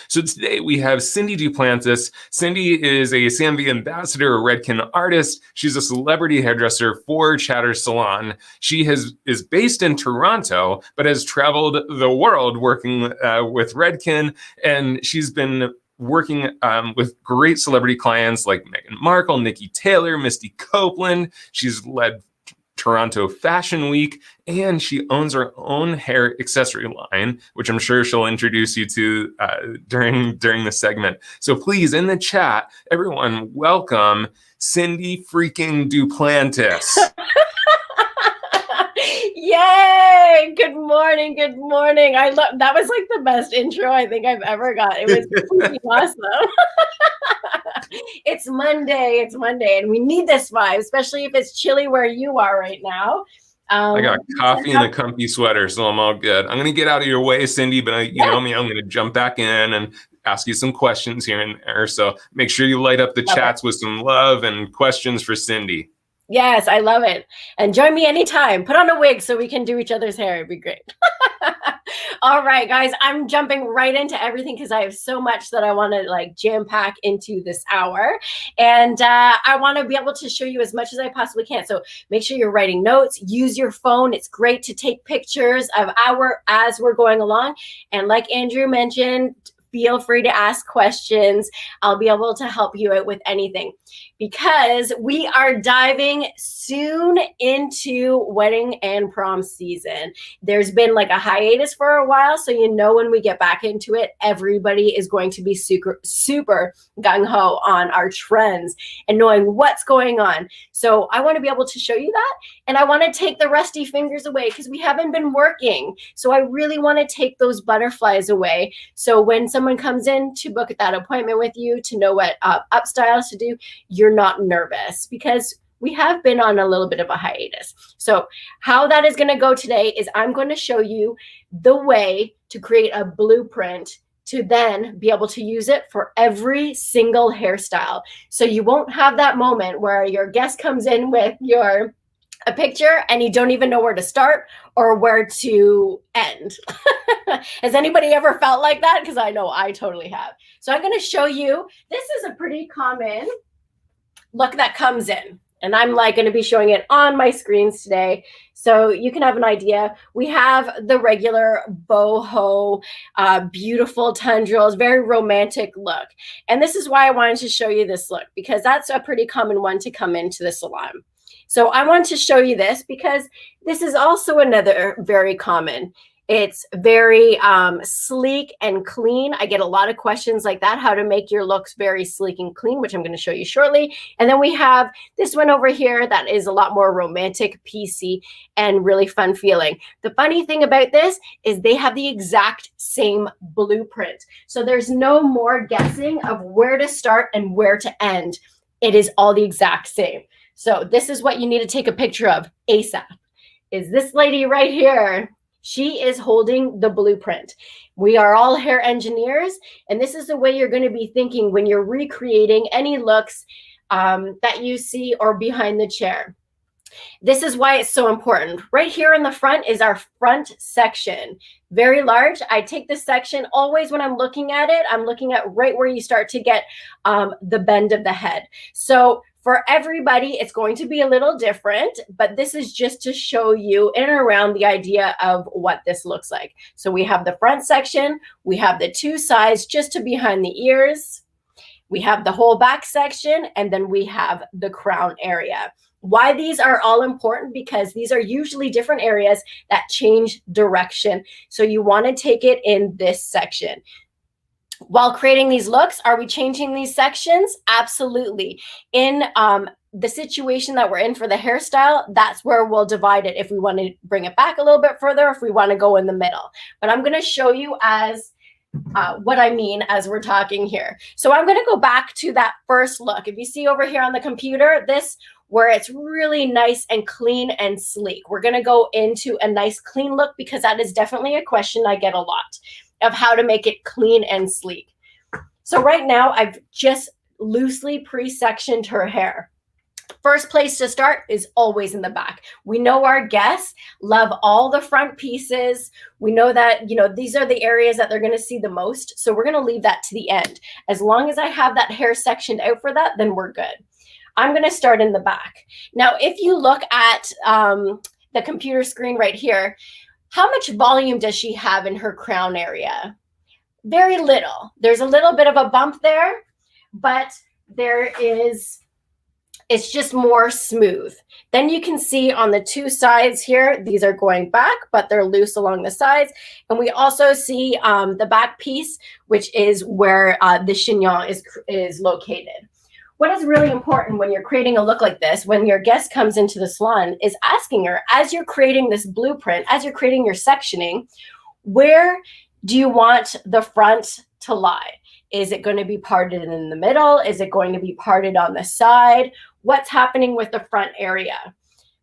So today we have Cindy Duplantis. Cindy is a Samvy ambassador, a Redken artist. She's a celebrity hairdresser for Chatter Salon. She is based in Toronto, but has traveled the world working with Redken, and she's been working with great celebrity clients like Meghan Markle, Nikki Taylor, Misty Copeland. She's led Toronto Fashion Week, and she owns her own hair accessory line, which I'm sure she'll introduce you to during the segment. So please, in the chat, everyone, welcome Cindy freaking Duplantis. Yay! Good morning. Good morning. I love that. Was like the best intro I think I've ever got. It was pretty awesome. It's Monday. It's Monday, and we need this vibe, especially if it's chilly where you are right now. I got coffee and a comfy sweater, so I'm all good. I'm gonna get out of your way, Cindy, but you know me, I'm gonna jump back in and ask you some questions here and there. So make sure you light up the chats with some love and questions for Cindy. Yes, I love it. And join me anytime. Put on a wig so we can do each other's hair. It'd be great. All right, guys, I'm jumping right into everything because I have so much that I want to like jam pack into this hour. And I want to be able to show you as much as I possibly can. So make sure you're writing notes, use your phone. It's great to take pictures of as we're going along. And like Andrew mentioned, feel free to ask questions. I'll be able to help you out with anything because we are diving soon into wedding and prom season. There's been like a hiatus for a while. So, you know, when we get back into it, everybody is going to be super gung-ho on our trends and knowing what's going on. So I want to be able to show you that. And I want to take the rusty fingers away because we haven't been working. So I really want to take those butterflies away. So when someone comes in to book that appointment with you to know what Upstyles to do, you're not nervous because we have been on a little bit of a hiatus. So how that is going to go today is I'm going to show you the way to create a blueprint to then be able to use it for every single hairstyle. So you won't have that moment where your guest comes in with a picture and you don't even know where to start or where to end. Has anybody ever felt like that? Because I know I totally have. So I'm going to show you, this is a pretty common look that comes in. And I'm like going to be showing it on my screens today. So you can have an idea. We have the regular boho, beautiful tendrils, very romantic look. And this is why I wanted to show you this look, because that's a pretty common one to come into the salon. So I want to show you this because this is also another very common. It's very sleek and clean. I get a lot of questions like that, how to make your looks very sleek and clean, which I'm going to show you shortly. And then we have this one over here that is a lot more romantic, PC, and really fun feeling. The funny thing about this is they have the exact same blueprint. So there's no more guessing of where to start and where to end. It is all the exact same. So this is what you need to take a picture of ASAP. Is this lady right here. She is holding the blueprint. We are all hair engineers, and this is the way you're going to be thinking when you're recreating any looks that you see or behind the chair. This is why it's so important. Right here in the front is our front section. Very large. I take this section always when I'm looking at it. I'm looking at right where you start to get the bend of the head. So for everybody, it's going to be a little different, but this is just to show you in and around the idea of what this looks like. So we have the front section, we have the two sides just to behind the ears, we have the whole back section, and then we have the crown area. Why these are all important? Because these are usually different areas that change direction. So you want to take it in this section. While creating these looks, are we changing these sections? Absolutely. In the situation that we're in for the hairstyle, that's where we'll divide it if we want to bring it back a little bit further, if we want to go in the middle. But I'm going to show you as what I mean as we're talking here. So I'm going to go back to that first look. If you see over here on the computer, this where it's really nice and clean and sleek. We're going to go into a nice clean look because that is definitely a question I get a lot of how to make it clean and sleek. So right now I've just loosely pre-sectioned her hair. First place to start is always in the back. We know our guests love all the front pieces. We know that, you know, these are the areas that they're going to see the most. So we're going to leave that to the end. As long as I have that hair sectioned out for that, then we're good. I'm going to start in the back. Now, if you look at the computer screen right here, how much volume does she have in her crown area? Very little. There's a little bit of a bump there, but it's just more smooth. Then you can see on the two sides here, these are going back, but they're loose along the sides. And we also see the back piece, which is where the chignon is located. What is really important when you're creating a look like this, when your guest comes into the salon, is asking her, as you're creating this blueprint, as you're creating your sectioning, where do you want the front to lie? Is it going to be parted in the middle? Is it going to be parted on the side? What's happening with the front area?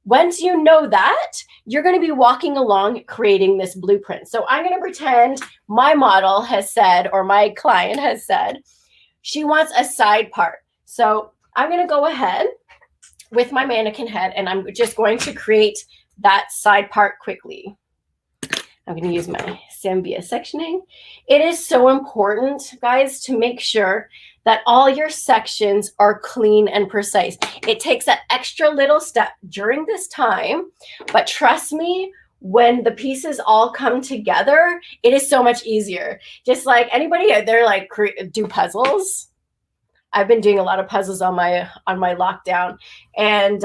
Once you know that, you're going to be walking along creating this blueprint. So I'm going to pretend my model has said, or my client has said, she wants a side part. So I'm going to go ahead with my mannequin head, and I'm just going to create that side part quickly. I'm going to use my Zambia sectioning. It is so important, guys, to make sure that all your sections are clean and precise. It takes that extra little step during this time, but trust me, when the pieces all come together, it is so much easier. Just like anybody out there like do puzzles. I've been doing a lot of puzzles on my lockdown, and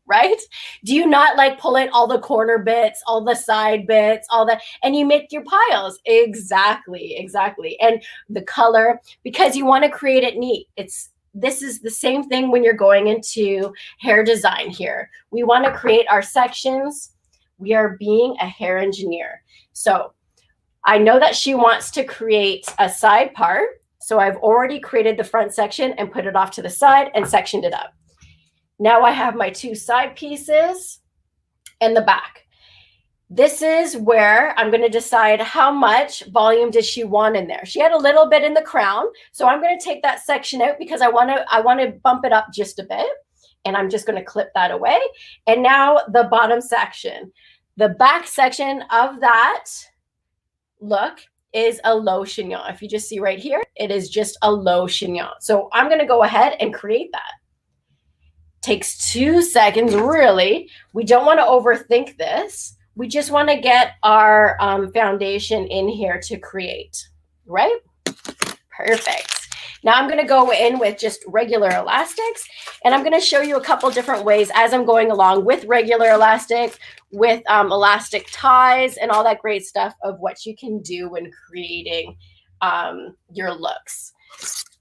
right? Do you not like pull in all the corner bits, all the side bits, and you make your piles? Exactly. And the color, because you want to create it neat. This is the same thing when you're going into hair design here. We want to create our sections. We are being a hair engineer. So I know that she wants to create a side part. So I've already created the front section and put it off to the side and sectioned it up. Now I have my two side pieces and the back. This is where I'm going to decide how much volume does she want in there. She had a little bit in the crown, so I'm going to take that section out because I want to bump it up just a bit, and I'm just going to clip that away. And now the bottom section. The back section of that look is a low chignon. If you just see right here, it is just a low chignon. So I'm going to go ahead and create that. Takes 2 seconds, really. We don't want to overthink this. We just want to get our foundation in here to create, right? Perfect. Now I'm going to go in with just regular elastics, and I'm going to show you a couple different ways as I'm going along with regular elastic, with elastic ties, and all that great stuff of what you can do when creating your looks.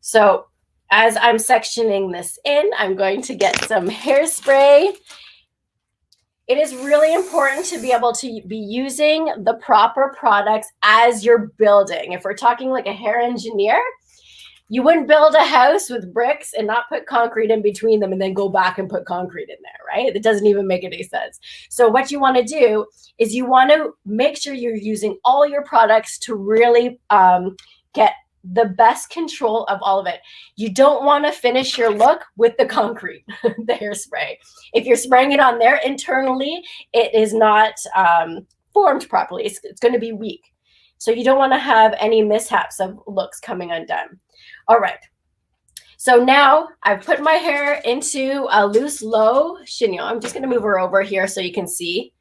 So as I'm sectioning this in, I'm going to get some hairspray. It is really important to be able to be using the proper products as you're building. If we're talking like a hair engineer, you wouldn't build a house with bricks and not put concrete in between them and then go back and put concrete in there, right? It doesn't even make any sense. So what you want to do is you want to make sure you're using all your products to really get the best control of all of it. You don't want to finish your look with the concrete, the hairspray. If you're spraying it on there internally, it is not formed properly. It's going to be weak. So you don't want to have any mishaps of looks coming undone. All right. So now I've put my hair into a loose, low chignon. I'm just going to move her over here so you can see.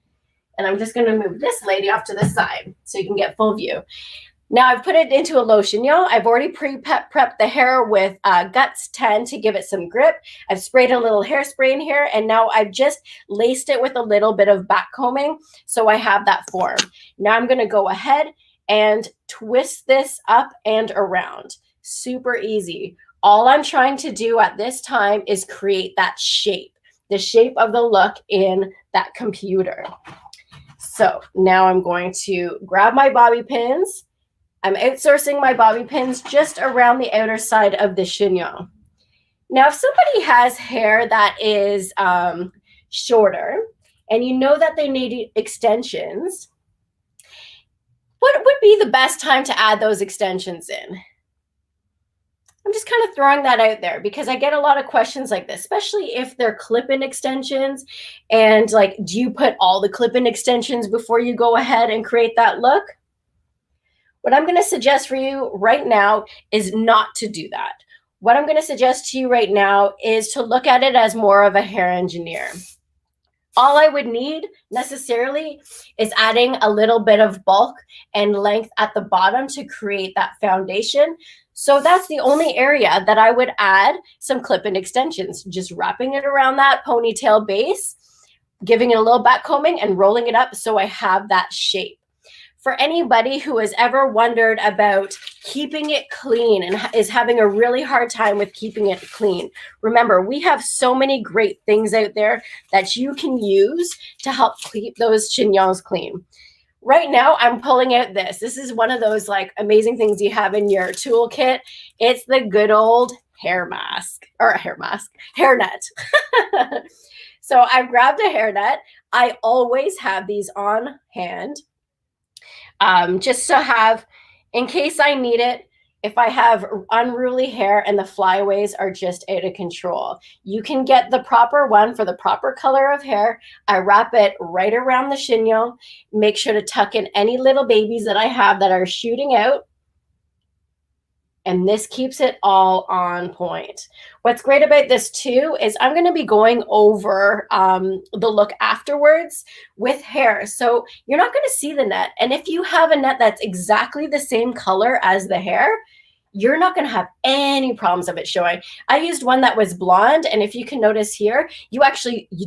And I'm just going to move this lady off to the side so you can get full view. Now I've put it into a low chignon. I've already prepped the hair with Guts 10 to give it some grip. I've sprayed a little hairspray in here, and now I've just laced it with a little bit of back combing so I have that form. Now I'm going to go ahead and twist this up and around. Super easy. All I'm trying to do at this time is create that shape, the shape of the look in that computer. So now I'm going to grab my bobby pins. I'm outsourcing my bobby pins just around the outer side of the chignon. Now, if somebody has hair that is shorter and you know that they need extensions, what would be the best time to add those extensions in? I'm just kind of throwing that out there because I get a lot of questions like this, especially if they're clip-in extensions. And like, do you put all the clip-in extensions before you go ahead and create that look? What I'm going to suggest for you right now is not to do that. What I'm going to suggest to you right now is to look at it as more of a hair engineer. All I would need necessarily is adding a little bit of bulk and length at the bottom to create that foundation. So that's the only area that I would add some clip-in extensions, just wrapping it around that ponytail base, giving it a little back combing and rolling it up so I have that shape. For anybody who has ever wondered about keeping it clean and is having a really hard time with keeping it clean, remember, we have so many great things out there that you can use to help keep those chignons clean. Right now, I'm pulling out this. This is one of those like amazing things you have in your toolkit. It's the good old hair mask, or a hair net. So I grabbed a hair net. I always have these on hand. Just to have, in case I need it, if I have unruly hair and the flyaways are just out of control. You can get the proper one for the proper color of hair. I wrap it right around the chignon, make sure to tuck in any little babies that I have that are shooting out. And this keeps it all on point. What's great about this too is I'm going to be going over the look afterwards with hair. So you're not going to see the net. And if you have a net that's exactly the same color as the hair, you're not going to have any problems of it showing. I used one that was blonde. And if you can notice here, you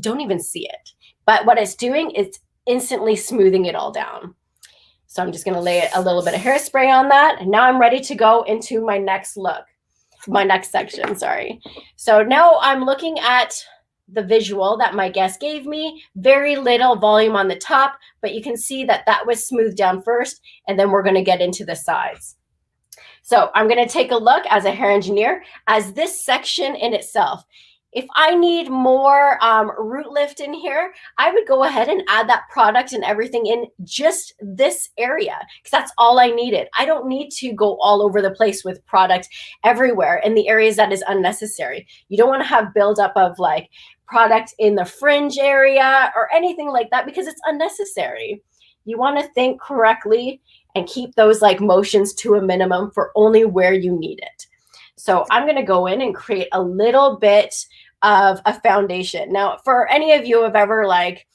don't even see it. But what it's doing is instantly smoothing it all down. So I'm just going to lay a little bit of hairspray on that. And now I'm ready to go into my next look, my next section, sorry. So now I'm looking at the visual that my guest gave me. Very little volume on the top, but you can see that that was smoothed down first, and then we're going to get into the sides. So I'm going to take a look as a hair engineer as this section in itself. If I need more root lift in here, I would go ahead and add that product and everything in just this area because that's all I needed. I don't need to go all over the place with product everywhere in the areas that is unnecessary. You don't want to have buildup of like product in the fringe area or anything like that because it's unnecessary. You want to think correctly and keep those like motions to a minimum for only where you need it. So I'm going to go in and create a little bit of a foundation. Now, for any of you who have ever like,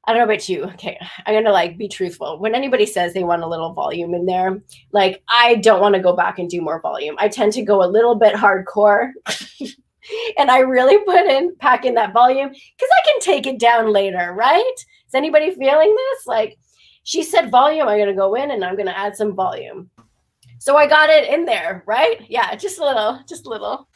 I don't know about you. Okay, I'm going to like be truthful. When anybody says they want a little volume in there, like I don't want to go back and do more volume. I tend to go a little bit hardcore and I really pack in that volume because I can take it down later, right? Is anybody feeling this? Like she said volume, I'm going to go in and I'm going to add some volume. So I got it in there, right? Yeah, just a little.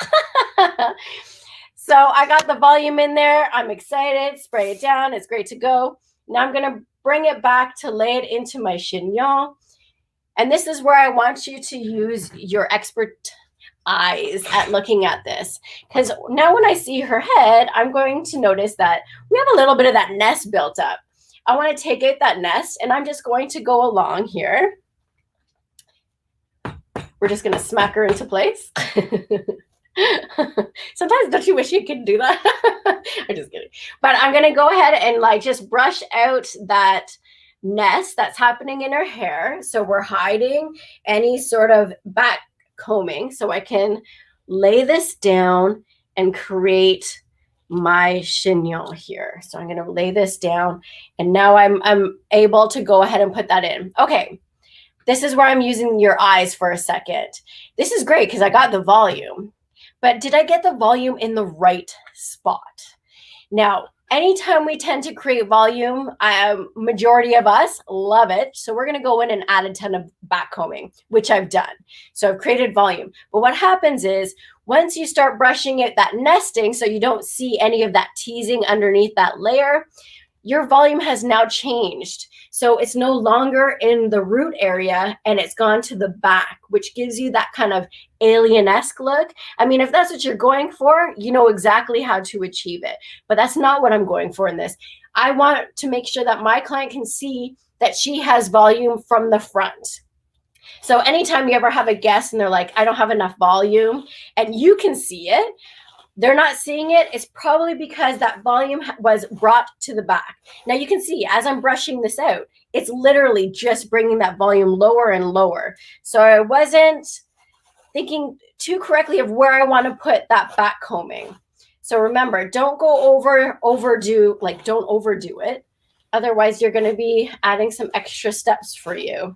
So I got the volume in there. I'm excited. Spray it down. It's great to go. Now I'm going to bring it back to lay it into my chignon. And this is where I want you to use your expert eyes at looking at this. Because now when I see her head, I'm going to notice that we have a little bit of that nest built up. I want to take out that nest and I'm just going to go along here. We're just going to smack her into place. Sometimes don't you wish you could do that? I'm just kidding. But I'm going to go ahead and like just brush out that nest that's happening in her hair. So we're hiding any sort of back combing. So I can lay this down and create my chignon here. So I'm going to lay this down. And now I'm able to go ahead and put that in. Okay. This is where I'm using your eyes for a second. This is great because I got the volume, but did I get the volume in the right spot? Now, anytime we tend to create volume, majority of us love it. So we're going to go in and add a ton of back combing, which I've done. So I've created volume. But what happens is once you start brushing out that nesting, so you don't see any of that teasing underneath that layer, your volume has now changed. So it's no longer in the root area and it's gone to the back, which gives you that kind of alien-esque look. I mean, if that's what you're going for, you know exactly how to achieve it. But that's not what I'm going for in this. I want to make sure that my client can see that she has volume from the front. So anytime you ever have a guest and they're like, I don't have enough volume, and you can see it, they're not seeing it, it's probably because that volume was brought to the back. Now you can see as I'm brushing this out, it's literally just bringing that volume lower and lower. So I wasn't thinking too correctly of where I want to put that back combing. So remember, don't go overdo it. Otherwise, you're going to be adding some extra steps for you.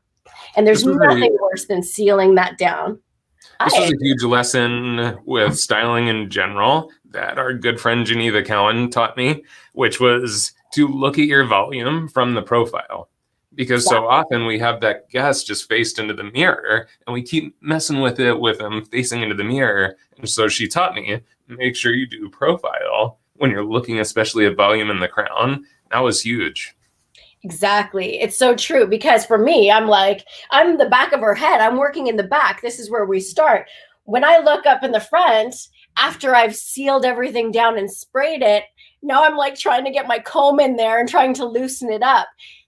And there's nothing worse than sealing that down. This was a huge lesson with styling in general that our good friend Geneva Cowan taught me, which was to look at your volume from the profile. Because so often we have that guest just faced into the mirror and we keep messing with it with them facing into the mirror. And so she taught me, make sure you do profile when you're looking especially at volume in the crown. That was huge. Exactly. It's so true, because for me, I'm like, I'm the back of her head. I'm working in the back. This is where we start. When I look up in the front, after I've sealed everything down and sprayed it, now I'm like trying to get my comb in there and trying to loosen it up.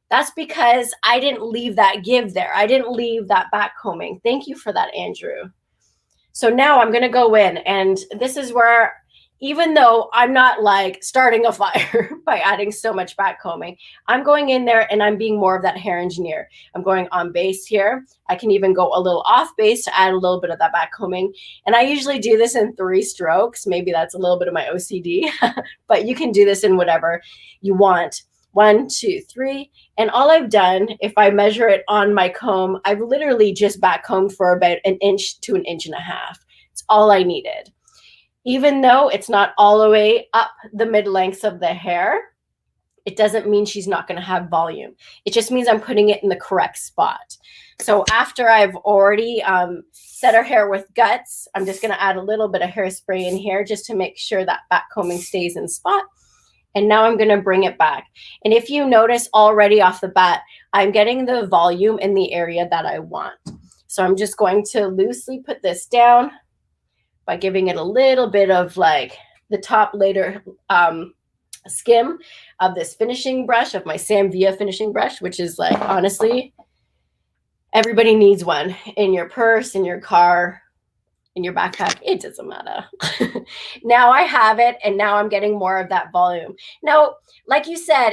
That's because I didn't leave that give there. I didn't leave that back combing. Thank you for that, Andrew. So now I'm going to go in, and this is where, even though I'm not like starting a fire by adding so much back combing, I'm going in there and I'm being more of that hair engineer. I'm going on base here. I can even go a little off base to add a little bit of that back combing. And I usually do this in 3 strokes. Maybe that's a little bit of my OCD, but you can do this in whatever you want. 1, 2, 3. And all I've done, if I measure it on my comb, I've literally just back combed for about 1 inch to 1.5 inches. It's all I needed. Even though it's not all the way up the mid-lengths of the hair, it doesn't mean she's not going to have volume. It just means I'm putting it in the correct spot. So after I've already set her hair with guts, I'm just going to add a little bit of hairspray in here just to make sure that back combing stays in spot. And now I'm going to bring it back. And if you notice already off the bat, I'm getting the volume in the area that I want. So I'm just going to loosely put this down by giving it a little bit of like the top layer skim of this finishing brush, of my Samvia finishing brush, which is like, honestly, everybody needs one in your purse, in your car, in your backpack. It doesn't matter. Now I have it, and now I'm getting more of that volume. Now, like you said,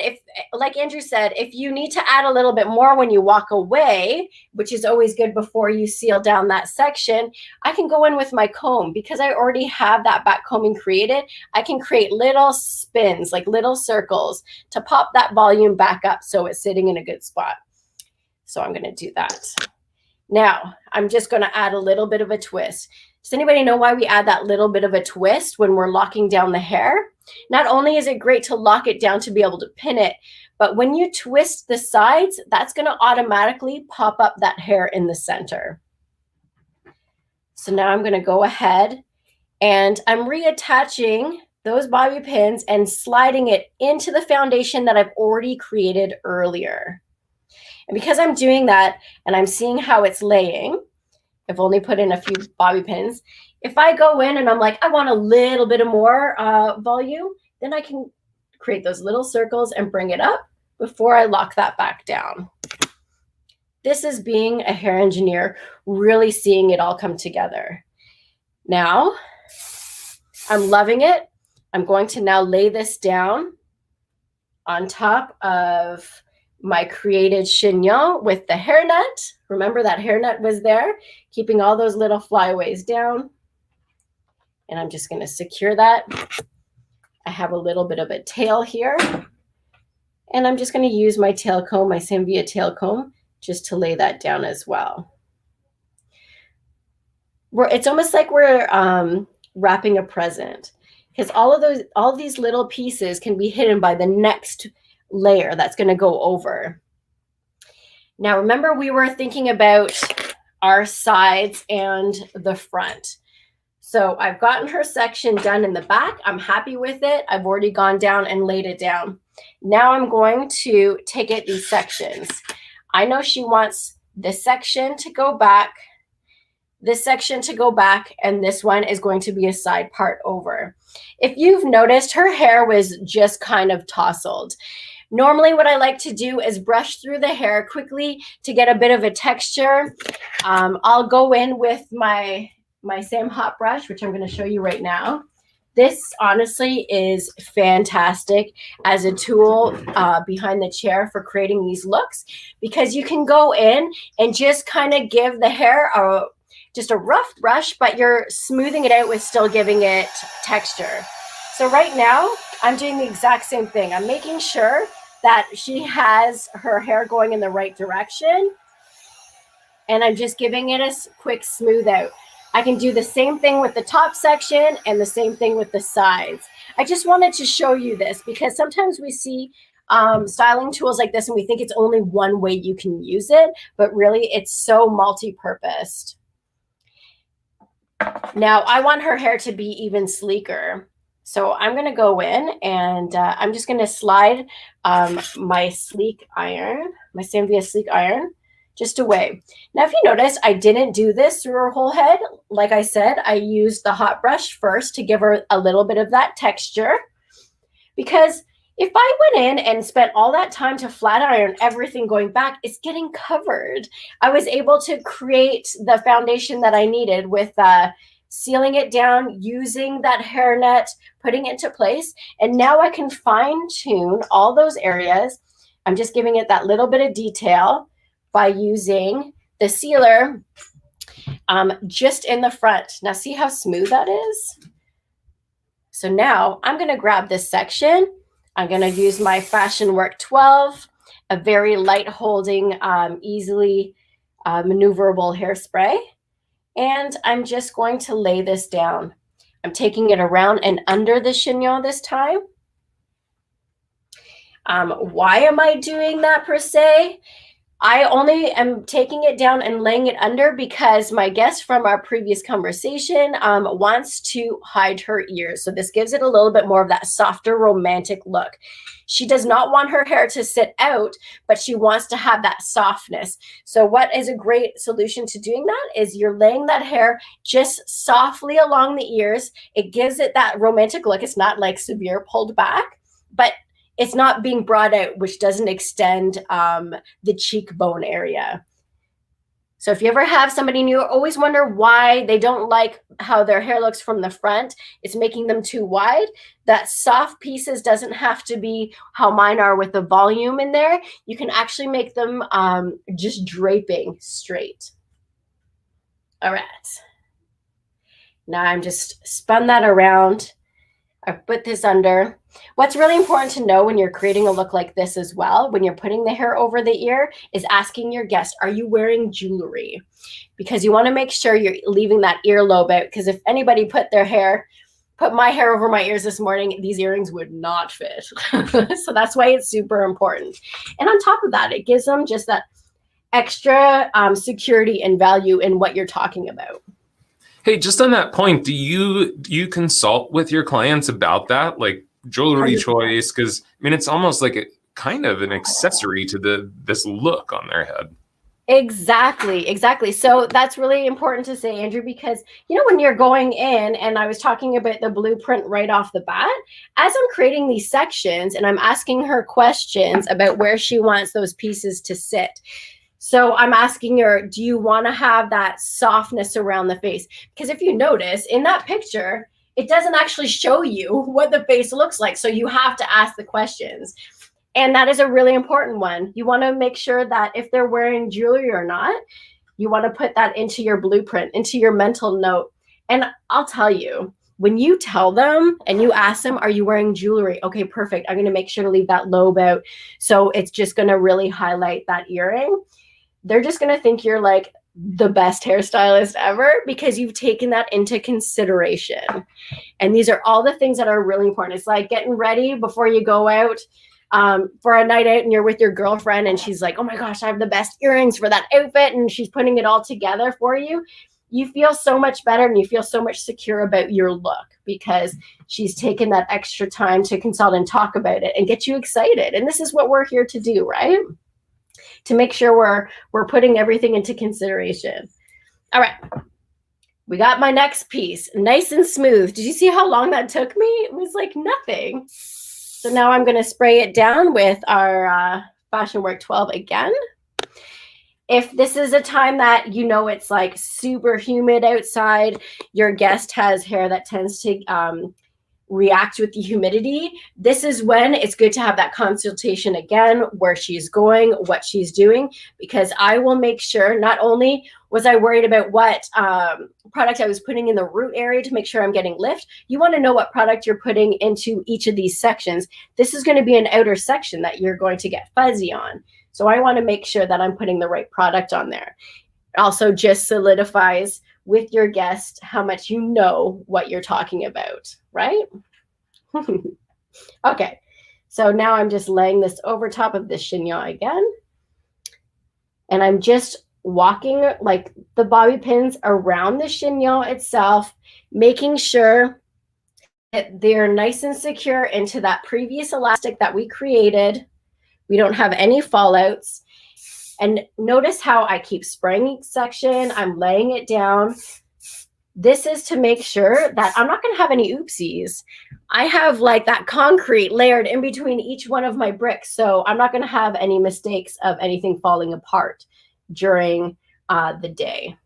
like Andrew said, if you need to add a little bit more when you walk away, which is always good before you seal down that section, I can go in with my comb. Because I already have that back combing created, I can create little spins, like little circles, to pop that volume back up so it's sitting in a good spot. So I'm going to do that. Now, I'm just going to add a little bit of a twist. Does anybody know why we add that little bit of a twist when we're locking down the hair? Not only is it great to lock it down to be able to pin it, but when you twist the sides, that's going to automatically pop up that hair in the center. So now I'm going to go ahead and I'm reattaching those bobby pins and sliding it into the foundation that I've already created earlier. And because I'm doing that and I'm seeing how it's laying, I've only put in a few bobby pins. If I go in and I'm like, I want a little bit of more volume, then I can create those little circles and bring it up before I lock that back down. This is being a hair engineer, really seeing it all come together. Now, I'm loving it. I'm going to now lay this down on top of my created chignon with the hairnet. Remember that hairnet was there, keeping all those little flyaways down. And I'm just going to secure that. I have a little bit of a tail here. And I'm just going to use my tail comb, my Samvia tail comb, just to lay that down as well. It's almost like we're wrapping a present, because all these little pieces can be hidden by the next layer that's going to go over. Now, remember, we were thinking about our sides and the front. So I've gotten her section done in the back. I'm happy with it. I've already gone down and laid it down. Now I'm going to take it these sections. I know she wants this section to go back, this section to go back, and this one is going to be a side part over. If you've noticed, her hair was just kind of tousled. Normally what I like to do is brush through the hair quickly to get a bit of a texture. I'll go in with my same hot brush, which I'm going to show you right now. This honestly is fantastic as a tool behind the chair for creating these looks, because you can go in and just kind of give the hair just a rough brush, but you're smoothing it out with still giving it texture. So right now I'm doing the exact same thing. I'm making sure that she has her hair going in the right direction, and I'm just giving it a quick smooth out. I can do the same thing with the top section and the same thing with the sides. I just wanted to show you this because sometimes we see styling tools like this and we think it's only one way you can use it, but really it's so multi-purposed. Now I want her hair to be even sleeker. So I'm going to go in and I'm just going to slide my sleek iron, my Samvia sleek iron, just away. Now, if you notice, I didn't do this through her whole head. Like I said, I used the hot brush first to give her a little bit of that texture, because if I went in and spent all that time to flat iron everything going back, it's getting covered. I was able to create the foundation that I needed with sealing it down, using that hairnet, putting it into place. And now I can fine tune all those areas. I'm just giving it that little bit of detail by using the sealer just in the front. Now see how smooth that is? So now I'm going to grab this section. I'm going to use my Fashion Work 12, a very light holding, easily maneuverable hairspray. And I'm just going to lay this down. I'm taking it around and under the chignon this time. Why am I doing that per se? I only am taking it down and laying it under because my guest from our previous conversation wants to hide her ears. So this gives it a little bit more of that softer, romantic look. She does not want her hair to sit out, but she wants to have that softness. So what is a great solution to doing that is you're laying that hair just softly along the ears. It gives it that romantic look. It's not like severe pulled back, but it's not being brought out, which doesn't extend the cheekbone area. So if you ever have somebody and you always wonder why they don't like how their hair looks from the front, it's making them too wide. That soft pieces doesn't have to be how mine are with the volume in there. You can actually make them just draping straight. All right. Now I'm just spun that around. I put this under. What's really important to know when you're creating a look like this as well, when you're putting the hair over the ear, is asking your guest, are you wearing jewelry? Because you want to make sure you're leaving that earlobe out, because if anybody put my hair over my ears this morning, these earrings would not fit. So that's why it's super important. And on top of that, it gives them just that extra security and value in what you're talking about. Hey, just on that point, do you consult with your clients about that, like jewelry choice? Because I mean, it's almost like a kind of an accessory to this look on their head. Exactly. So that's really important to say, Andrew, because when you're going in, and I was talking about the blueprint right off the bat, as I'm creating these sections and I'm asking her questions about where she wants those pieces to sit. So I'm asking her, do you want to have that softness around the face? Because if you notice in that picture, it doesn't actually show you what the face looks like. So you have to ask the questions. And that is a really important one. You want to make sure that if they're wearing jewelry or not, you want to put that into your blueprint, into your mental note. And I'll tell you, when you tell them and you ask them, are you wearing jewelry? Okay, perfect. I'm going to make sure to leave that lobe out. So it's just going to really highlight that earring. They're just going to think you're like the best hairstylist ever because you've taken that into consideration. And these are all the things that are really important. It's like getting ready before you go out for a night out and you're with your girlfriend and she's like, oh my gosh, I have the best earrings for that outfit. And she's putting it all together for you. You feel so much better and you feel so much secure about your look because she's taken that extra time to consult and talk about it and get you excited. And this is what we're here to do, right? To make sure we're putting everything into consideration. All right. We got my next piece, nice and smooth. Did you see how long that took me? It was like nothing. So now I'm going to spray it down with our Fashion Work 12 again. If this is a time that you know it's like super humid outside, your guest has hair that tends to react with the humidity, this is when it's good to have that consultation again, where she's going, what she's doing, because I will make sure, not only was I worried about what product I was putting in the root area to make sure I'm getting lift, you want to know what product you're putting into each of these sections. This is going to be an outer section that you're going to get fuzzy on. So I want to make sure that I'm putting the right product on there. It also just solidifies with your guest how much you know what you're talking about, right? Okay, so now I'm just laying this over top of the chignon again. And I'm just walking like the bobby pins around the chignon itself, making sure that they're nice and secure into that previous elastic that we created. We don't have any fallouts. And notice how I keep spraying each section. I'm laying it down. This is to make sure that I'm not going to have any oopsies. I have like that concrete layered in between each one of my bricks. So I'm not going to have any mistakes of anything falling apart during the day.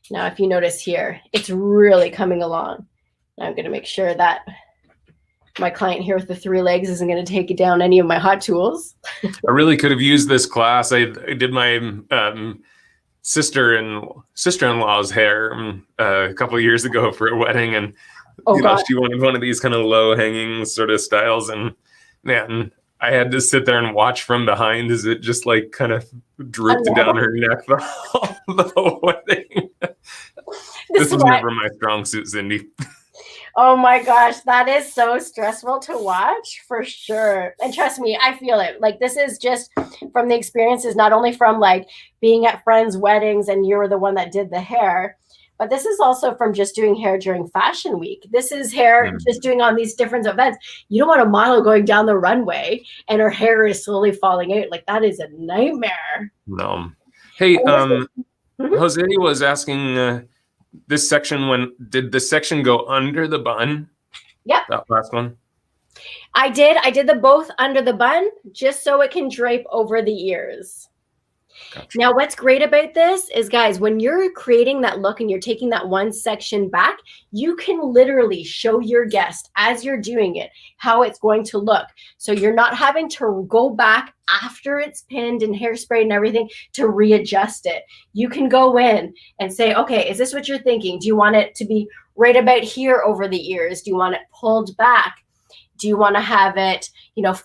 Now, if you notice here, it's really coming along. I'm going to make sure that my client here with the 3 legs isn't going to take down any of my hot tools. I really could have used this class. I did my sister-in-law's hair a couple of years ago for a wedding, and she wanted one of these kind of low-hanging sort of styles, and man, I had to sit there and watch from behind as it just like kind of drooped down her neck the whole wedding. This was never my strong suit, Cindy. Oh my gosh, that is so stressful to watch for sure. And trust me, I feel it. Like this is just from the experiences, not only from like being at friends' weddings and you're the one that did the hair, but this is also from just doing hair during Fashion Week. This is hair just doing on these different events. You don't want a model going down the runway and her hair is slowly falling out. Like that is a nightmare. No. Hey, Jose was asking, this section, did the section go under the bun? Yeah. That last one? I did the both under the bun just so it can drape over the ears. Gotcha. Now, what's great about this is, guys, when you're creating that look and you're taking that one section back, you can literally show your guest as you're doing it how it's going to look. So you're not having to go back after it's pinned and hairsprayed and everything to readjust it. You can go in and say, okay, is this what you're thinking? Do you want it to be right about here over the ears? Do you want it pulled back? Do you want to have it,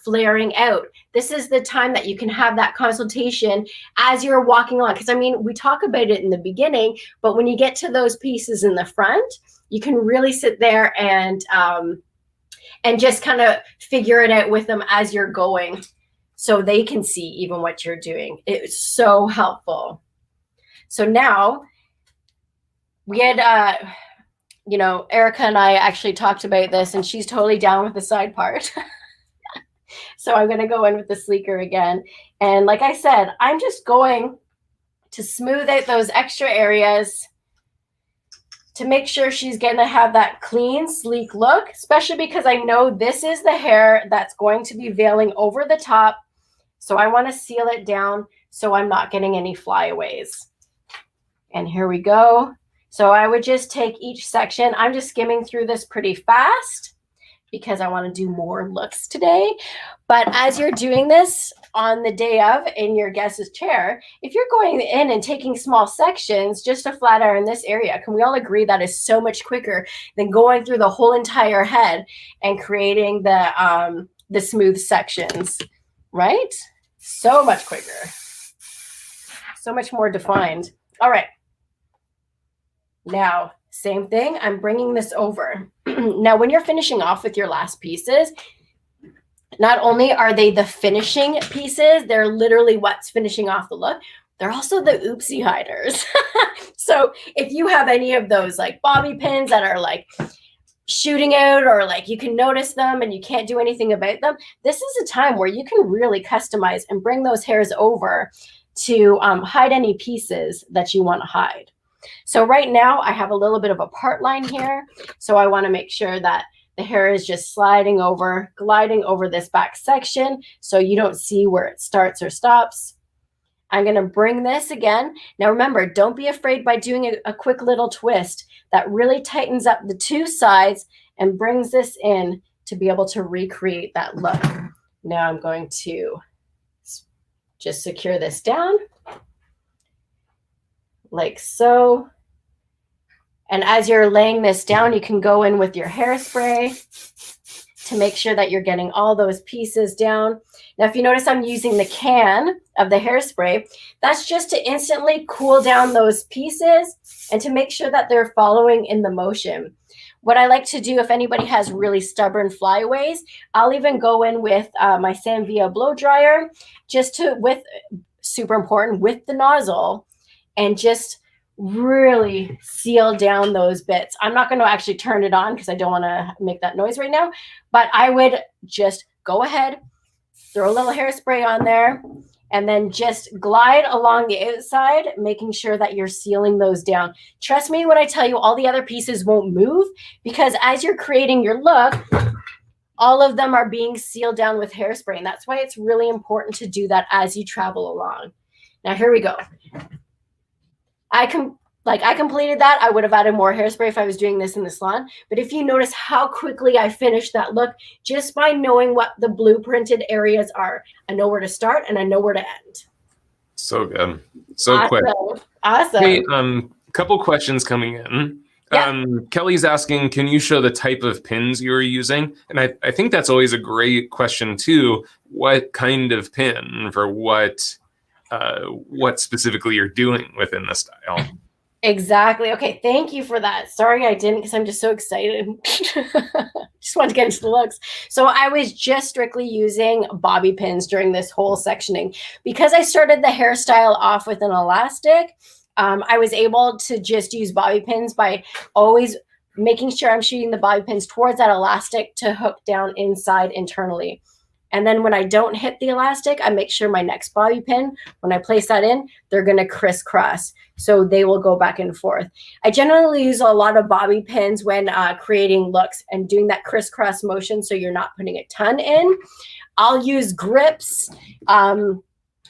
flaring out? This is the time that you can have that consultation as you're walking along. Because, I mean, we talk about it in the beginning, but when you get to those pieces in the front, you can really sit there and just kind of figure it out with them as you're going so they can see even what you're doing. It's so helpful. So now we had... Erica and I actually talked about this, and she's totally down with the side part. So I'm going to go in with the sleeker again. And like I said, I'm just going to smooth out those extra areas to make sure she's going to have that clean, sleek look, especially because I know this is the hair that's going to be veiling over the top. So I want to seal it down so I'm not getting any flyaways. And here we go. So I would just take each section. I'm just skimming through this pretty fast because I want to do more looks today. But as you're doing this on the day of in your guest's chair, if you're going in and taking small sections just to flat iron this area, can we all agree that is so much quicker than going through the whole entire head and creating the smooth sections, right? So much quicker. So much more defined. All right. Now, same thing, I'm bringing this over. Now, when you're finishing off with your last pieces, not only are they the finishing pieces, they're literally what's finishing off the look. They're also the oopsie hiders. So if you have any of those like bobby pins that are like shooting out or like you can notice them and you can't do anything about them, this is a time where you can really customize and bring those hairs over to hide any pieces that you want to hide. So right now I have a little bit of a part line here. So I want to make sure that The hair is just sliding over, gliding over this back section so you don't see where it starts or stops. I'm going to bring this again. Now remember, don't be afraid by doing a quick little twist. That really tightens up the two sides and brings this in to be able to recreate that look. Now I'm going to just secure this down like so. And as you're laying this down, you can go in with your hairspray to make sure that you're getting all those pieces down. Now, if you notice, I'm using the can of the hairspray. That's just to instantly cool down those pieces and to make sure that they're following in the motion. What I like to do, if anybody has really stubborn flyaways, I'll even go in with my Sanvia blow dryer, just to, super important, with the nozzle, and just really seal down those bits. I'm not going to actually turn it on because I don't want to make that noise right now, but I would just go ahead, throw a little hairspray on there, and then just glide along the outside, making sure that you're sealing those down. Trust me when I tell you all the other pieces won't move, because as you're creating your look, all of them are being sealed down with hairspray. And that's why it's really important to do that as you travel along. Now, here we go. I completed that. I would have added more hairspray if I was doing this in the salon. But if you notice how quickly I finished that look, just by knowing what the blueprinted areas are, I know where to start and I know where to end. So good. So awesome. Quick. Awesome. Hey, couple questions coming in. Yeah. Kelly's asking, can you show the type of pins you were using? And I think that's always a great question too. What kind of pin for what specifically you're doing within the style? Exactly. Okay. Thank you for that. Sorry I didn't, because I'm just so excited. Just wanted to get into the looks. So I was just strictly using bobby pins during this whole sectioning. Because I started the hairstyle off with an elastic, I was able to just use bobby pins by always making sure I'm shooting the bobby pins towards that elastic to hook down inside internally. And then when I don't hit the elastic, I make sure my next bobby pin, when I place that in, they're going to crisscross. So they will go back and forth. I generally use a lot of bobby pins when creating looks and doing that crisscross motion, so you're not putting a ton in. I'll use grips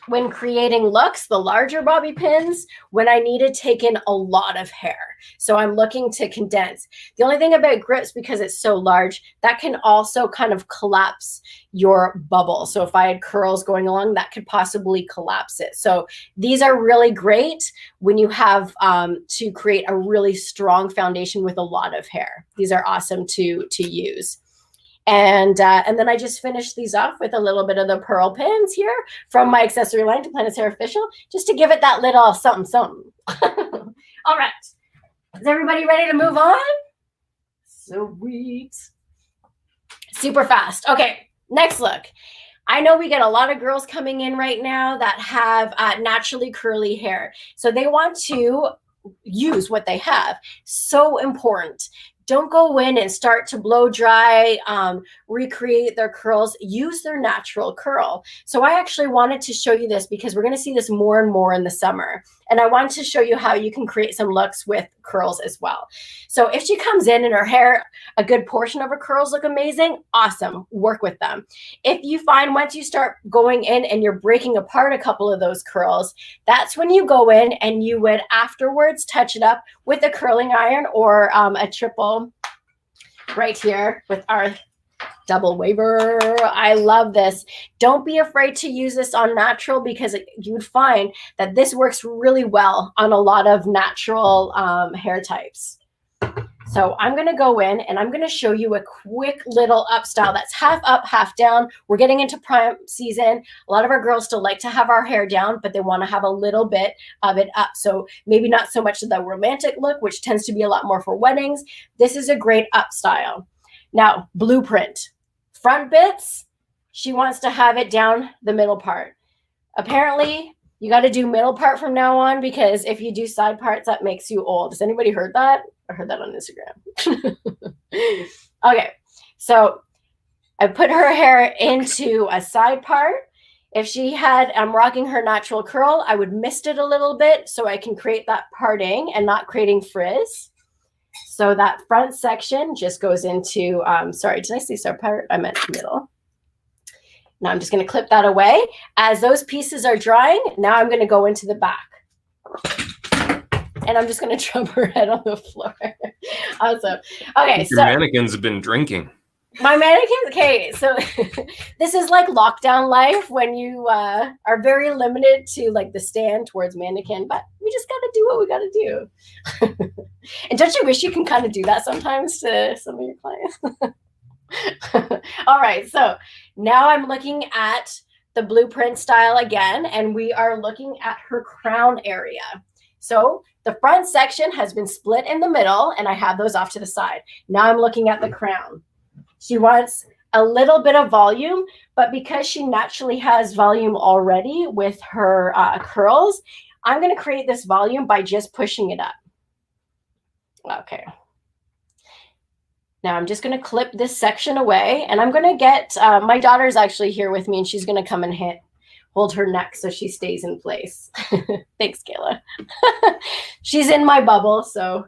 when creating looks, the larger bobby pins, when I need to take in a lot of hair. So I'm looking to condense. The only thing about grips, because it's so large, that can also kind of collapse your bubble. So if I had curls going along, that could possibly collapse it. So these are really great when you have to create a really strong foundation with a lot of hair. These are awesome to use. And then I just finished these off with a little bit of the pearl pins here from my accessory line, Duplantis Hair Official, just to give it that little something, something. All right. Is everybody ready to move on? Sweet. Super fast. Okay, next look. I know we get a lot of girls coming in right now that have naturally curly hair. So they want to use what they have. So important. Don't go in and start to blow dry, recreate their curls. Use their natural curl. So I actually wanted to show you this because we're going to see this more and more in the summer. And I wanted to show you how you can create some looks with curls as well. So if she comes in and her hair, a good portion of her curls look amazing, awesome, work with them. If you find once you start going in and you're breaking apart a couple of those curls, that's when you go in and you would afterwards touch it up with a curling iron or a triple right here with our double waver. I love this. Don't be afraid to use this on natural, because you'd find that this works really well on a lot of natural hair types. So I'm going to go in and I'm going to show you a quick little up style that's half up, half down. We're getting into prime season. A lot of our girls still like to have our hair down, but they want to have a little bit of it up. So maybe not so much of the romantic look, which tends to be a lot more for weddings. This is a great up style. Now, blueprint. Front bits, she wants to have it down the middle part. Apparently, you got to do middle part from now on, because if you do side parts, that makes you old. Has anybody heard that? I heard that on Instagram. Okay, so I put her hair into a side part. If she had, I'm rocking her natural curl, I would mist it a little bit so I can create that parting and not creating frizz. So that front section just goes into, sorry, did I say start part? I meant middle. Now I'm just going to clip that away. As those pieces are drying, now I'm going to go into the back. And I'm just going to trump her head on the floor. Awesome. Okay, your mannequins have been drinking. My mannequins, okay, so this is like lockdown life when you are very limited to like the stand towards mannequin, but we just got to do what we got to do. And don't you wish you can kind of do that sometimes to some of your clients? All right, so now I'm looking at the blueprint style again, and we are looking at her crown area. So the front section has been split in the middle, and I have those off to the side. Now I'm looking at the crown. She wants a little bit of volume, but because she naturally has volume already with her curls, I'm going to create this volume by just pushing it up. Okay. Now I'm just going to clip this section away, and I'm going to get, my daughter's actually here with me, and she's going to come and hold her neck so she stays in place. Thanks, Kayla. She's in my bubble, so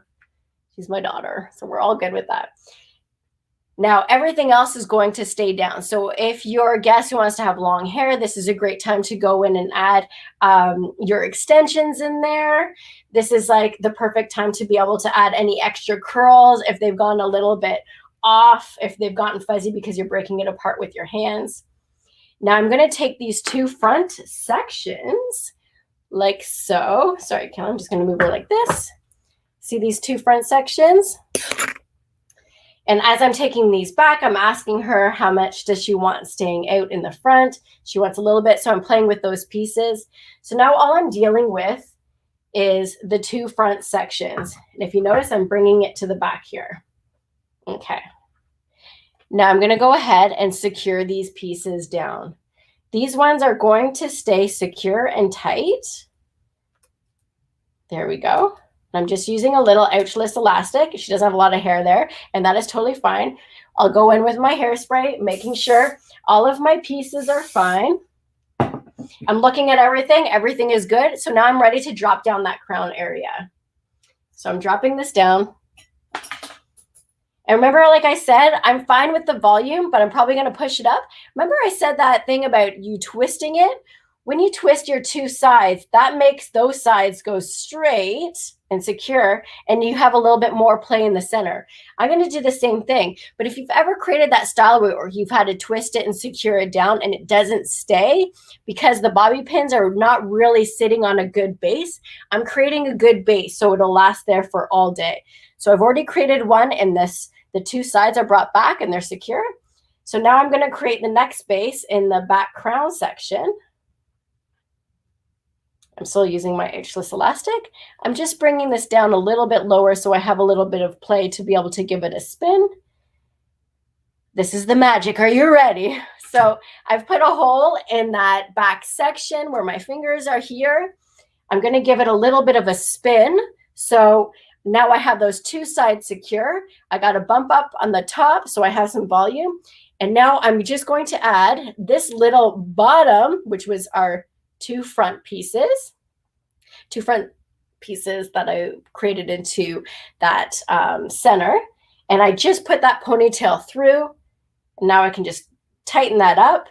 she's my daughter. So we're all good with that. Now, everything else is going to stay down. So if you're a guest who wants to have long hair, this is a great time to go in and add your extensions in there. This is like the perfect time to be able to add any extra curls if they've gone a little bit off, if they've gotten fuzzy because you're breaking it apart with your hands. Now I'm going to take these two front sections like so. Sorry, Kel, I'm just going to move her like this. See these two front sections? And as I'm taking these back, I'm asking her how much does she want staying out in the front. She wants a little bit, so I'm playing with those pieces. So now all I'm dealing with is the two front sections. And if you notice, I'm bringing it to the back here. Okay. Now I'm going to go ahead and secure these pieces down. These ones are going to stay secure and tight. There we go. I'm just using a little ouchless elastic. She doesn't have a lot of hair there, and that is totally fine. I'll go in with my hairspray, making sure all of my pieces are fine. I'm looking at everything. Everything is good. So now I'm ready to drop down that crown area. So I'm dropping this down. And remember, like I said, I'm fine with the volume, but I'm probably going to push it up. Remember I said that thing about you twisting it? When you twist your two sides, that makes those sides go straight and secure, and you have a little bit more play in the center. I'm going to do the same thing, but if you've ever created that style where you've had to twist it and secure it down and it doesn't stay because the bobby pins are not really sitting on a good base, I'm creating a good base so it'll last there for all day. So I've already created one, and the two sides are brought back and they're secure. So now I'm going to create the next base in the back crown section. I'm still using my edgeless elastic. I'm just bringing this down a little bit lower so I have a little bit of play to be able to give it a spin. This is the magic. Are you ready? So I've put a hole in that back section where my fingers are here. I'm going to give it a little bit of a spin. So now I have those two sides secure. I got a bump up on the top so I have some volume. And now I'm just going to add this little bottom, which was our two front pieces that I created into that center. And I just put that ponytail through. And now I can just tighten that up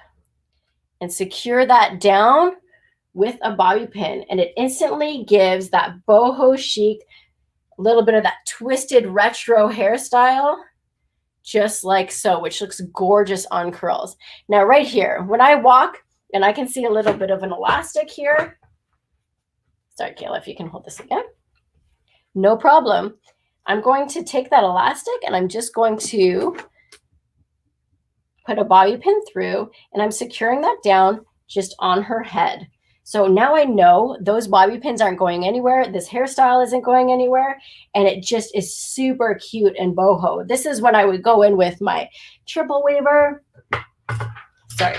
and secure that down with a bobby pin. And it instantly gives that boho chic, a little bit of that twisted retro hairstyle, just like so, which looks gorgeous on curls. Now right here, when I walk, and I can see a little bit of an elastic here. Sorry, Kayla, if you can hold this again. No problem. I'm going to take that elastic and I'm just going to put a bobby pin through, and I'm securing that down just on her head. So now I know those bobby pins aren't going anywhere. This hairstyle isn't going anywhere. And it just is super cute and boho. This is when I would go in with my triple waver. Sorry.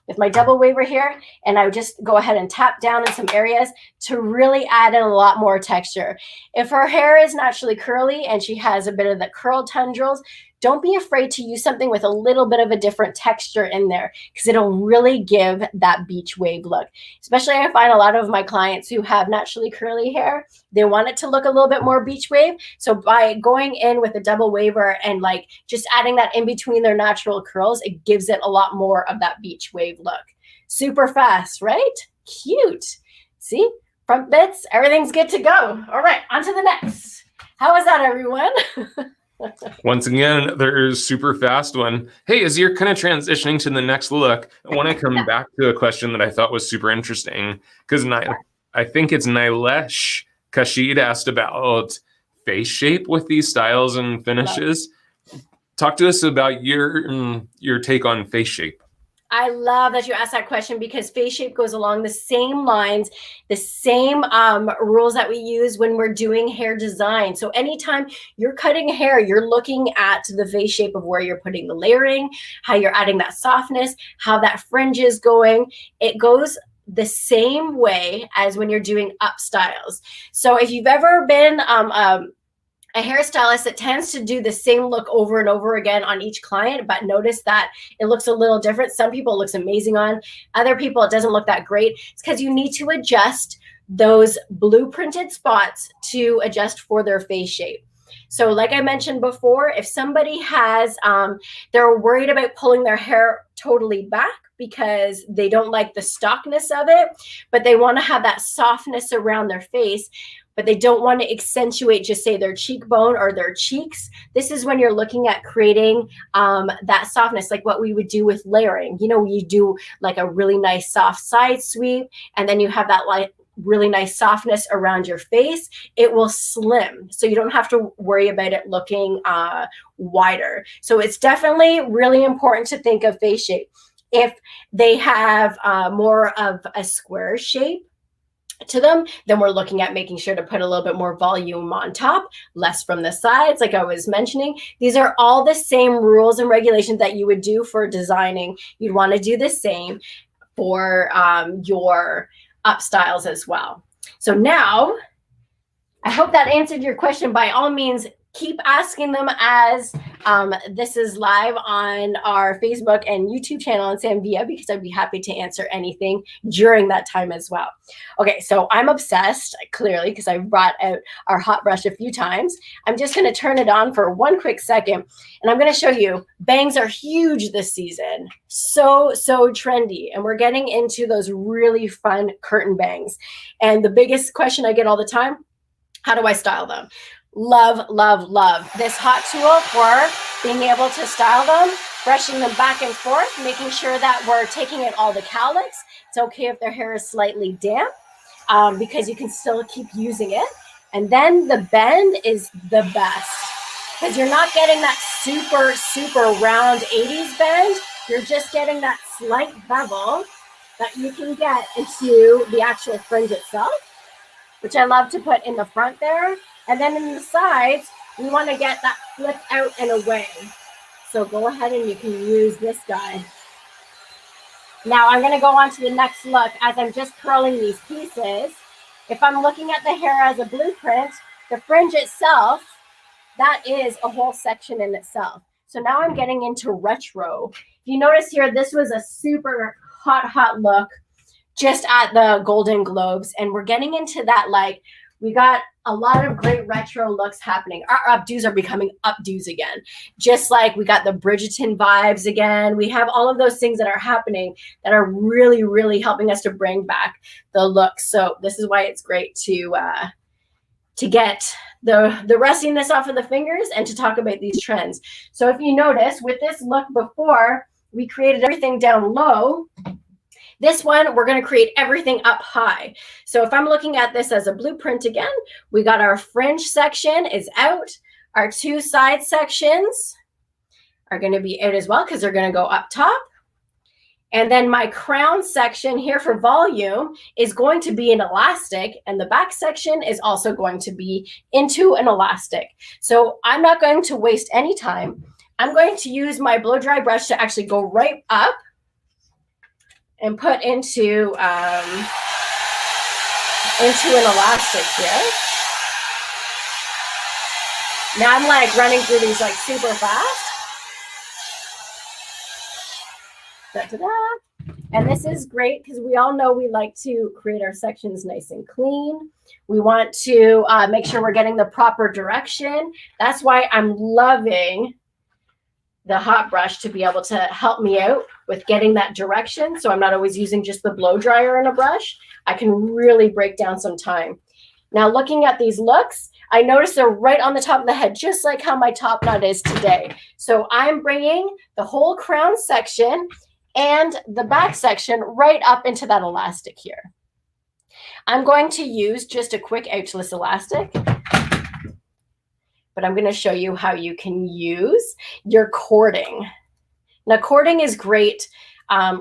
With my double waver here, and I would just go ahead and tap down in some areas to really add in a lot more texture. If her hair is naturally curly and she has a bit of the curl tendrils, don't be afraid to use something with a little bit of a different texture in there, because it'll really give that beach wave look. Especially I find a lot of my clients who have naturally curly hair, they want it to look a little bit more beach wave. So by going in with a double waver and like just adding that in between their natural curls, it gives it a lot more of that beach wave look. Super fast, right? Cute. See? Front bits, everything's good to go. All right, on to the next. How was that, everyone? Once again, there's super fast one. Hey, as you're kind of transitioning to the next look, I want to come back to a question that I thought was super interesting, because I think it's Nilesh Kashid asked about face shape with these styles and finishes. Talk to us about your take on face shape. I love that you asked that question, because face shape goes along the same lines, the same rules that we use when we're doing hair design. So anytime you're cutting hair, you're looking at the face shape of where you're putting the layering, how you're adding that softness, how that fringe is going. It goes the same way as when you're doing upstyles. So if you've ever been a hairstylist that tends to do the same look over and over again on each client, but notice that it looks a little different. Some people it looks amazing on, other people it doesn't look that great. It's because you need to adjust those blueprinted spots to adjust for their face shape. So like I mentioned before, if somebody has, they're worried about pulling their hair totally back because they don't like the stockness of it, but they want to have that softness around their face, but they don't want to accentuate, just say their cheekbone or their cheeks. This is when you're looking at creating that softness, like what we would do with layering. You know, you do like a really nice soft side sweep, and then you have that like really nice softness around your face. It will slim, so you don't have to worry about it looking wider. So it's definitely really important to think of face shape. If they have more of a square shape to them, then we're looking at making sure to put a little bit more volume on top, less from the sides, like I was mentioning. These are all the same rules and regulations that you would do for designing. You'd want to do the same for your upstyles as well. So now, I hope that answered your question. By all means, keep asking them as this is live on our Facebook and YouTube channel on Samvia, because I'd be happy to answer anything during that time as well. Okay, so I'm obsessed, clearly, because I brought out our hot brush a few times. I'm just going to turn it on for one quick second, and I'm going to show you bangs are huge this season. So trendy, and we're getting into those really fun curtain bangs. And the biggest question I get all the time, how do I style them? Love, love, love this hot tool for being able to style them, brushing them back and forth, making sure that we're taking in all the cowlicks. It's okay if their hair is slightly damp, because you can still keep using it. And then the bend is the best, because you're not getting that super round 80s bend. You're just getting that slight bevel that you can get into the actual fringe itself, which I love to put in the front there. And then in the sides, we want to get that flip out and away. So go ahead and you can use this guy. Now I'm going to go on to the next look as I'm just curling these pieces. If I'm looking at the hair as a blueprint, the fringe itself, that is a whole section in itself. So now I'm getting into retro. If you notice here, this was a super hot look just at the Golden Globes. And we're getting into that, like, we got a lot of great retro looks happening. Our updos are becoming updos again. Just like we got the Bridgerton vibes again. We have all of those things that are happening that are really, really helping us to bring back the look. So this is why it's great to get the rustiness off of the fingers and to talk about these trends. So if you notice, with this look before, we created everything down low. This one, we're going to create everything up high. So if I'm looking at this as a blueprint again, we got our fringe section is out. Our two side sections are going to be out as well, because they're going to go up top. And then my crown section here for volume is going to be an elastic, and the back section is also going to be into an elastic. So I'm not going to waste any time. I'm going to use my blow dry brush to actually go right up and put into an elastic here. Now I'm like running through these like super fast. Da-da-da. And this is great because we all know we like to create our sections nice and clean. We want to make sure we're getting the proper direction. That's why I'm loving the hot brush to be able to help me out with getting that direction. So I'm not always using just the blow dryer and a brush. I can really break down some time. Now looking at these looks, I notice they're right on the top of the head, just like how my top knot is today. So I'm bringing the whole crown section and the back section right up into that elastic here. I'm going to use just a quick edgeless elastic, but I'm going to show you how you can use your cording. Now, cording is great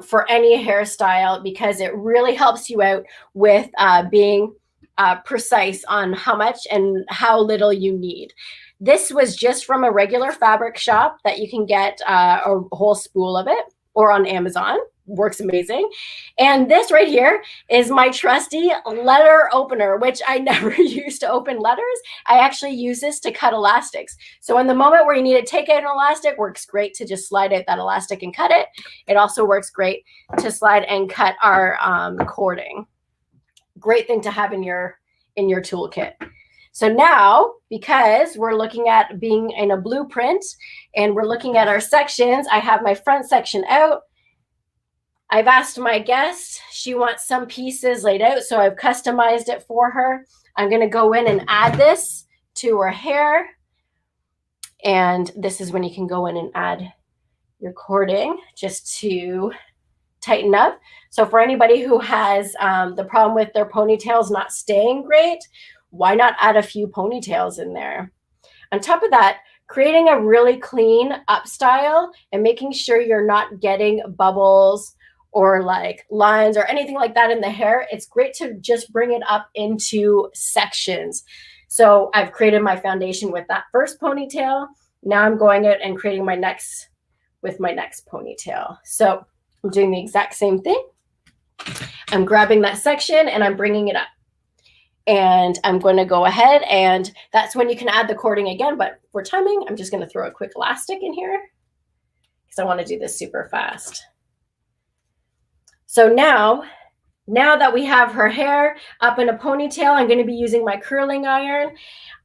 for any hairstyle because it really helps you out with being precise on how much and how little you need. This was just from a regular fabric shop that you can get a whole spool of it, or on Amazon. Works amazing. And this right here is my trusty letter opener, which I never use to open letters. I actually use this to cut elastics. So in the moment where you need to take out an elastic, works great to just slide out that elastic and cut it. It also works great to slide and cut our cording. Great thing to have in your toolkit. So now, because we're looking at being in a blueprint and we're looking at our sections, I have my front section out. I've asked my guest, she wants some pieces laid out, so I've customized it for her. I'm going to go in and add this to her hair. And this is when you can go in and add your cording just to tighten up. So for anybody who has the problem with their ponytails not staying great, why not add a few ponytails in there? On top of that, creating a really clean up style and making sure you're not getting bubbles or like lines or anything like that in the hair, it's great to just bring it up into sections. So I've created my foundation with that first ponytail. Now I'm going out and creating my next with my next ponytail. So I'm doing the exact same thing. I'm grabbing that section and I'm bringing it up. And I'm going to go ahead, and that's when you can add the cording again. But for timing, I'm just going to throw a quick elastic in here because I want to do this super fast. So now that we have her hair up in a ponytail, I'm going to be using my curling iron.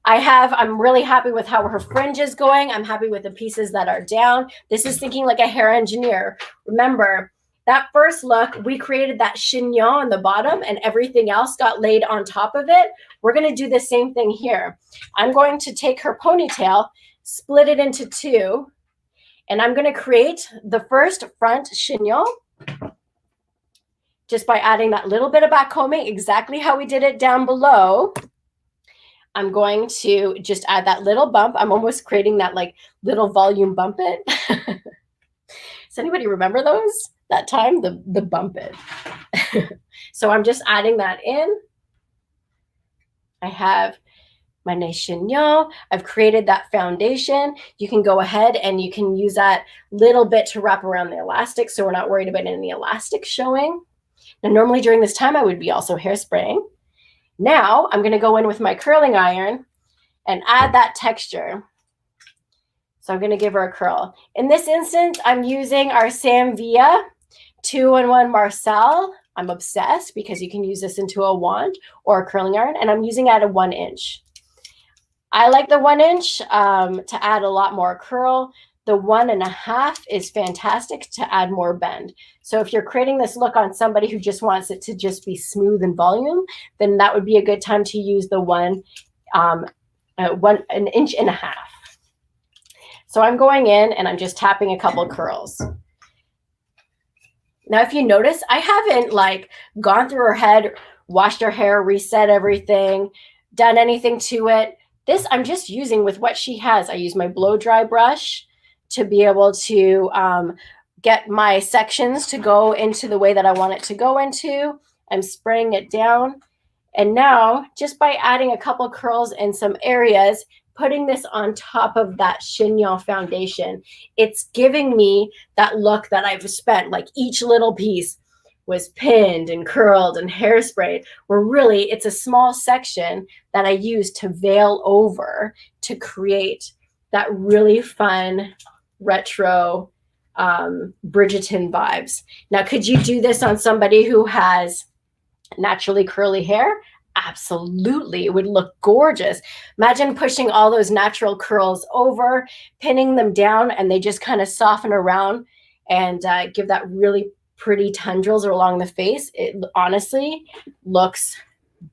I'm really happy with how her fringe is going. I'm happy with the pieces that are down. This is thinking like a hair engineer. Remember, that first look, we created that chignon on the bottom and everything else got laid on top of it. We're going to do the same thing here. I'm going to take her ponytail, split it into two, and I'm going to create the first front chignon just by adding that little bit of back combing, exactly how we did it down below. I'm going to just add that little bump. I'm almost creating that like little volume bump it. Does anybody remember those? That time, the bump it. So I'm just adding that in. I have my nice chignon. I've created that foundation. You can go ahead and you can use that little bit to wrap around the elastic so we're not worried about any elastic showing. Now, normally during this time, I would be also hairspraying. Now I'm going to go in with my curling iron and add that texture. So I'm going to give her a curl. In this instance, I'm using our Samvia 2-in-1 Marcel. I'm obsessed because you can use this into a wand or a curling iron, and I'm using it at a 1 inch. I like the 1 inch to add a lot more curl. The 1.5 is fantastic to add more bend. So if you're creating this look on somebody who just wants it to just be smooth and volume, then that would be a good time to use the 1.5 inches. So I'm going in and I'm just tapping a couple curls. Now, if you notice, I haven't like gone through her head, washed her hair, reset everything, done anything to it. This I'm just using with what she has. I use my blow dry brush to be able to get my sections to go into the way that I want it to go into. I'm spraying it down. And now, just by adding a couple curls in some areas, putting this on top of that chignon foundation, it's giving me that look that I've spent, like each little piece was pinned and curled and hairsprayed, where really it's a small section that I use to veil over to create that really fun retro Bridgerton vibes. Now, could you do this on somebody who has naturally curly hair? Absolutely. It would look gorgeous. Imagine pushing all those natural curls over, pinning them down, and they just kind of soften around and give that really pretty tendrils along the face. It honestly looks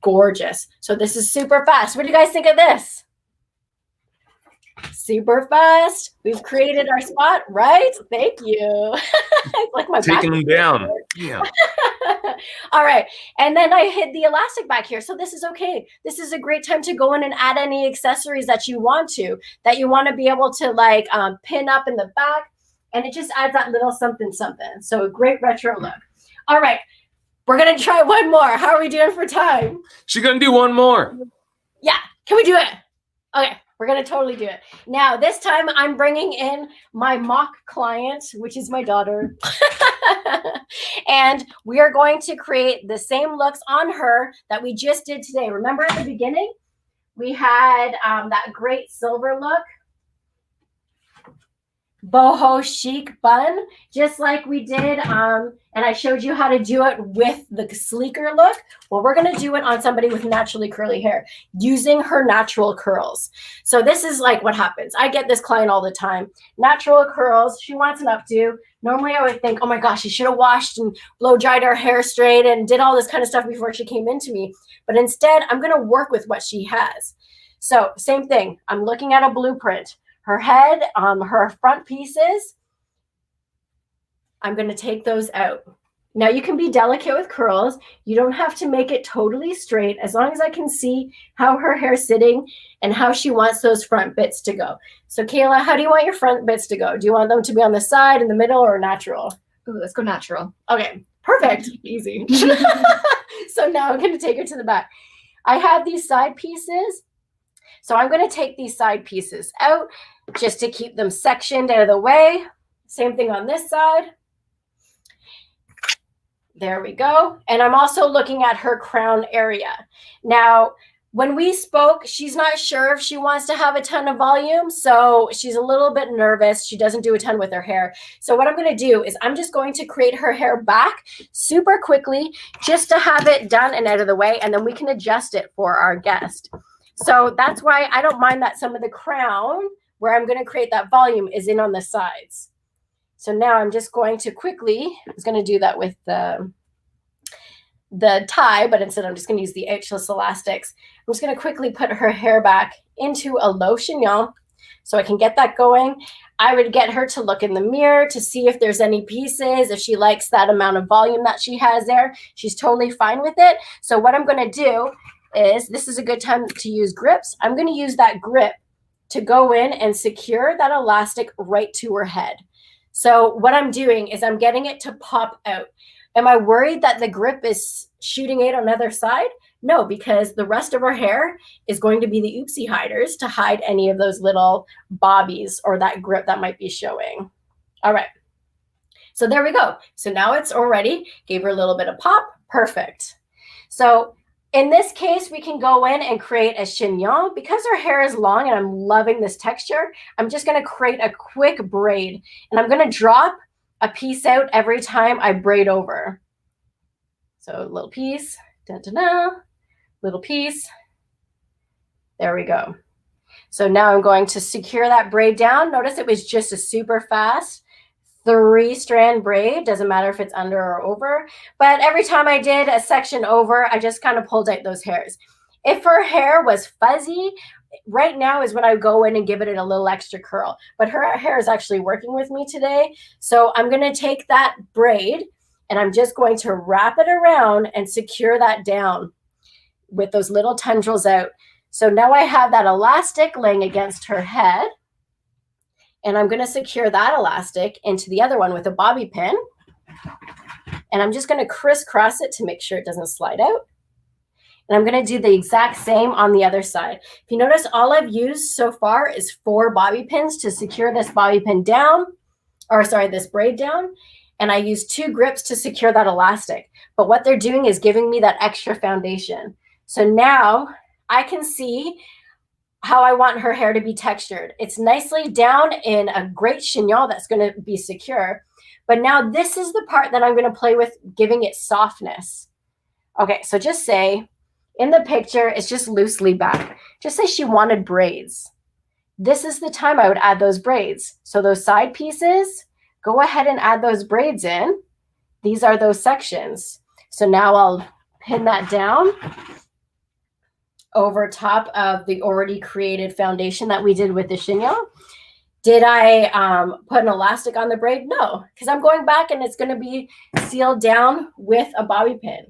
gorgeous. So this is super fast. What do you guys think of this? Super fast. We've created our spot, right? Thank you. It's like my taking them down. Yeah. All right. And then I hid the elastic back here. So this is okay. This is a great time to go in and add any accessories that you want to be able to like pin up in the back. And it just adds that little something, something. So a great retro look. All right. We're going to try one more. How are we doing for time? She's going to do one more. Yeah. Can we do it? Okay. We're going to totally do it. Now, this time I'm bringing in my mock client, which is my daughter. And we are going to create the same looks on her that we just did today. Remember at the beginning, we had that great silver look. Boho chic bun, just like we did. And I showed you how to do it with the sleeker look. Well, we're going to do it on somebody with naturally curly hair using her natural curls. So this is like what happens. I get this client all the time. Natural curls. She wants an updo. Normally I would think, oh my gosh, she should have washed and blow dried her hair straight and did all this kind of stuff before she came into me. But instead, I'm going to work with what she has. So same thing. I'm looking at a blueprint. Her head, her front pieces, I'm going to take those out. Now, you can be delicate with curls. You don't have to make it totally straight, as long as I can see how her hair's sitting and how she wants those front bits to go. So, Kayla, how do you want your front bits to go? Do you want them to be on the side, in the middle, or natural? Ooh, let's go natural. Okay, perfect. Easy. So now I'm going to take her to the back. I have these side pieces. So I'm going to take these side pieces out just to keep them sectioned out of the way. Same thing on this side. There we go. And I'm also looking at her crown area. Now, when we spoke, she's not sure if she wants to have a ton of volume. So she's a little bit nervous. She doesn't do a ton with her hair. So what I'm going to do is I'm just going to create her hair back super quickly just to have it done and out of the way. And then we can adjust it for our guest. So that's why I don't mind that some of the crown where I'm going to create that volume is in on the sides. So now I'm just going to quickly, I was going to do that with the tie, but instead I'm just going to use the edgeless elastics. I'm just going to quickly put her hair back into a low chignon so I can get that going. I would get her to look in the mirror to see if there's any pieces, if she likes that amount of volume that she has there. She's totally fine with it. So what I'm going to do is, this is a good time to use grips. I'm going to use that grip to go in and secure that elastic right to her head. So what I'm doing is I'm getting it to pop out. Am I worried that the grip is shooting it on the other side? No, because the rest of her hair is going to be the oopsie hiders to hide any of those little bobbies or that grip that might be showing. All right. So there we go. So now it's already, gave her a little bit of pop. Perfect. So in this case, we can go in and create a chignon. Because her hair is long and I'm loving this texture, I'm just going to create a quick braid. And I'm going to drop a piece out every time I braid over. So a little piece, da-da-da, little piece. There we go. So now I'm going to secure that braid down. Notice it was just a super fast 3-strand braid. Doesn't matter if it's under or over. But every time I did a section over, I just kind of pulled out those hairs. If her hair was fuzzy, right now is when I go in and give it a little extra curl. But her hair is actually working with me today. So I'm going to take that braid and I'm just going to wrap it around and secure that down with those little tendrils out. So now I have that elastic laying against her head. And I'm going to secure that elastic into the other one with a bobby pin. And I'm just going to crisscross it to make sure it doesn't slide out. And I'm going to do the exact same on the other side. If you notice, all I've used so far is 4 bobby pins to secure this bobby pin down, or sorry, this braid down. And I used 2 grips to secure that elastic. But what they're doing is giving me that extra foundation. So now I can see how I want her hair to be textured. It's nicely down in a great chignon that's going to be secure. But now this is the part that I'm going to play with, giving it softness. Okay, so just say in the picture, it's just loosely back. Just say she wanted braids. This is the time I would add those braids. So those side pieces, go ahead and add those braids in. These are those sections. So now I'll pin that down over top of the already created foundation that we did with the chignon. Did I put an elastic on the braid? No, because I'm going back and it's going to be sealed down with a bobby pin.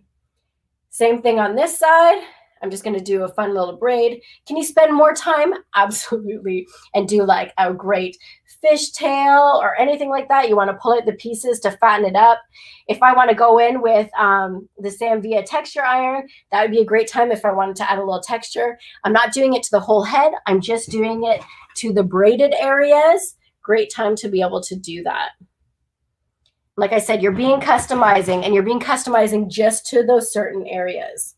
Same thing on this side. I'm just going to do a fun little braid. Can you spend more time? Absolutely. And do like a great fishtail or anything like that. You want to pull out the pieces to fatten it up. If I want to go in with the Samvia texture iron, that would be a great time if I wanted to add a little texture. I'm not doing it to the whole head. I'm just doing it to the braided areas. Great time to be able to do that. Like I said, you're being customizing, and you're being customizing just to those certain areas.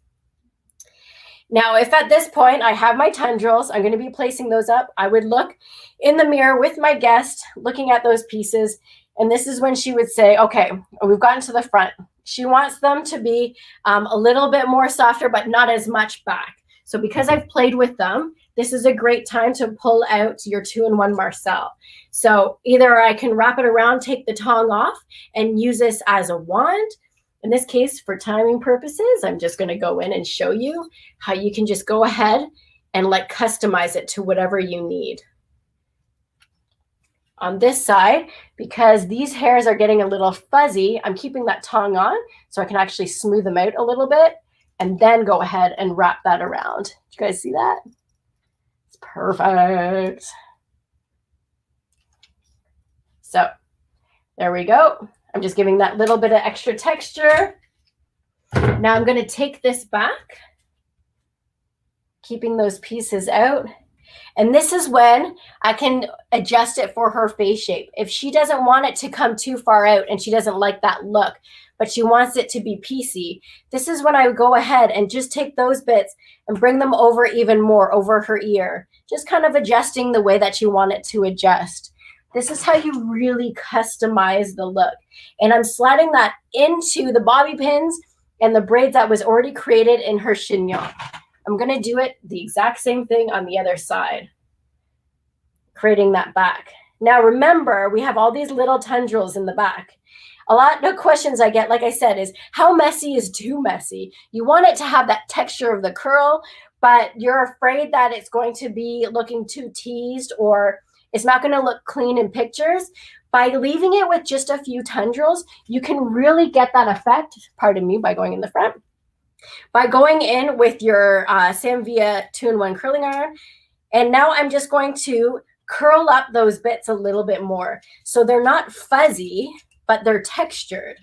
Now, if at this point I have my tendrils, I'm going to be placing those up. I would look in the mirror with my guest, looking at those pieces. And this is when she would say, okay, we've gotten to the front. She wants them to be a little bit more softer, but not as much back. So because I've played with them, this is a great time to pull out your 2-in-1 Marcel. So either I can wrap it around, take the tongue off, and use this as a wand. In this case, for timing purposes, I'm just going to go in and show you how you can just go ahead and like customize it to whatever you need. On this side, because these hairs are getting a little fuzzy, I'm keeping that tongue on so I can actually smooth them out a little bit and then go ahead and wrap that around. Did you guys see that? It's perfect. So there we go. I'm just giving that little bit of extra texture. Now I'm going to take this back, keeping those pieces out. And this is when I can adjust it for her face shape. If she doesn't want it to come too far out and she doesn't like that look, but she wants it to be piecey, this is when I would go ahead and just take those bits and bring them over even more over her ear, just kind of adjusting the way that you want it to adjust. This is how you really customize the look. And I'm sliding that into the bobby pins and the braids that was already created in her chignon. I'm going to do it the exact same thing on the other side, creating that back. Now remember, we have all these little tendrils in the back. A lot of questions I get, like I said, is how messy is too messy? You want it to have that texture of the curl, but you're afraid that it's going to be looking too teased or it's not going to look clean in pictures. By leaving it with just a few tendrils, you can really get that effect, pardon me, by going in the front. By going in with your Samvia 2-in-1 curling iron. And now I'm just going to curl up those bits a little bit more. So they're not fuzzy, but they're textured.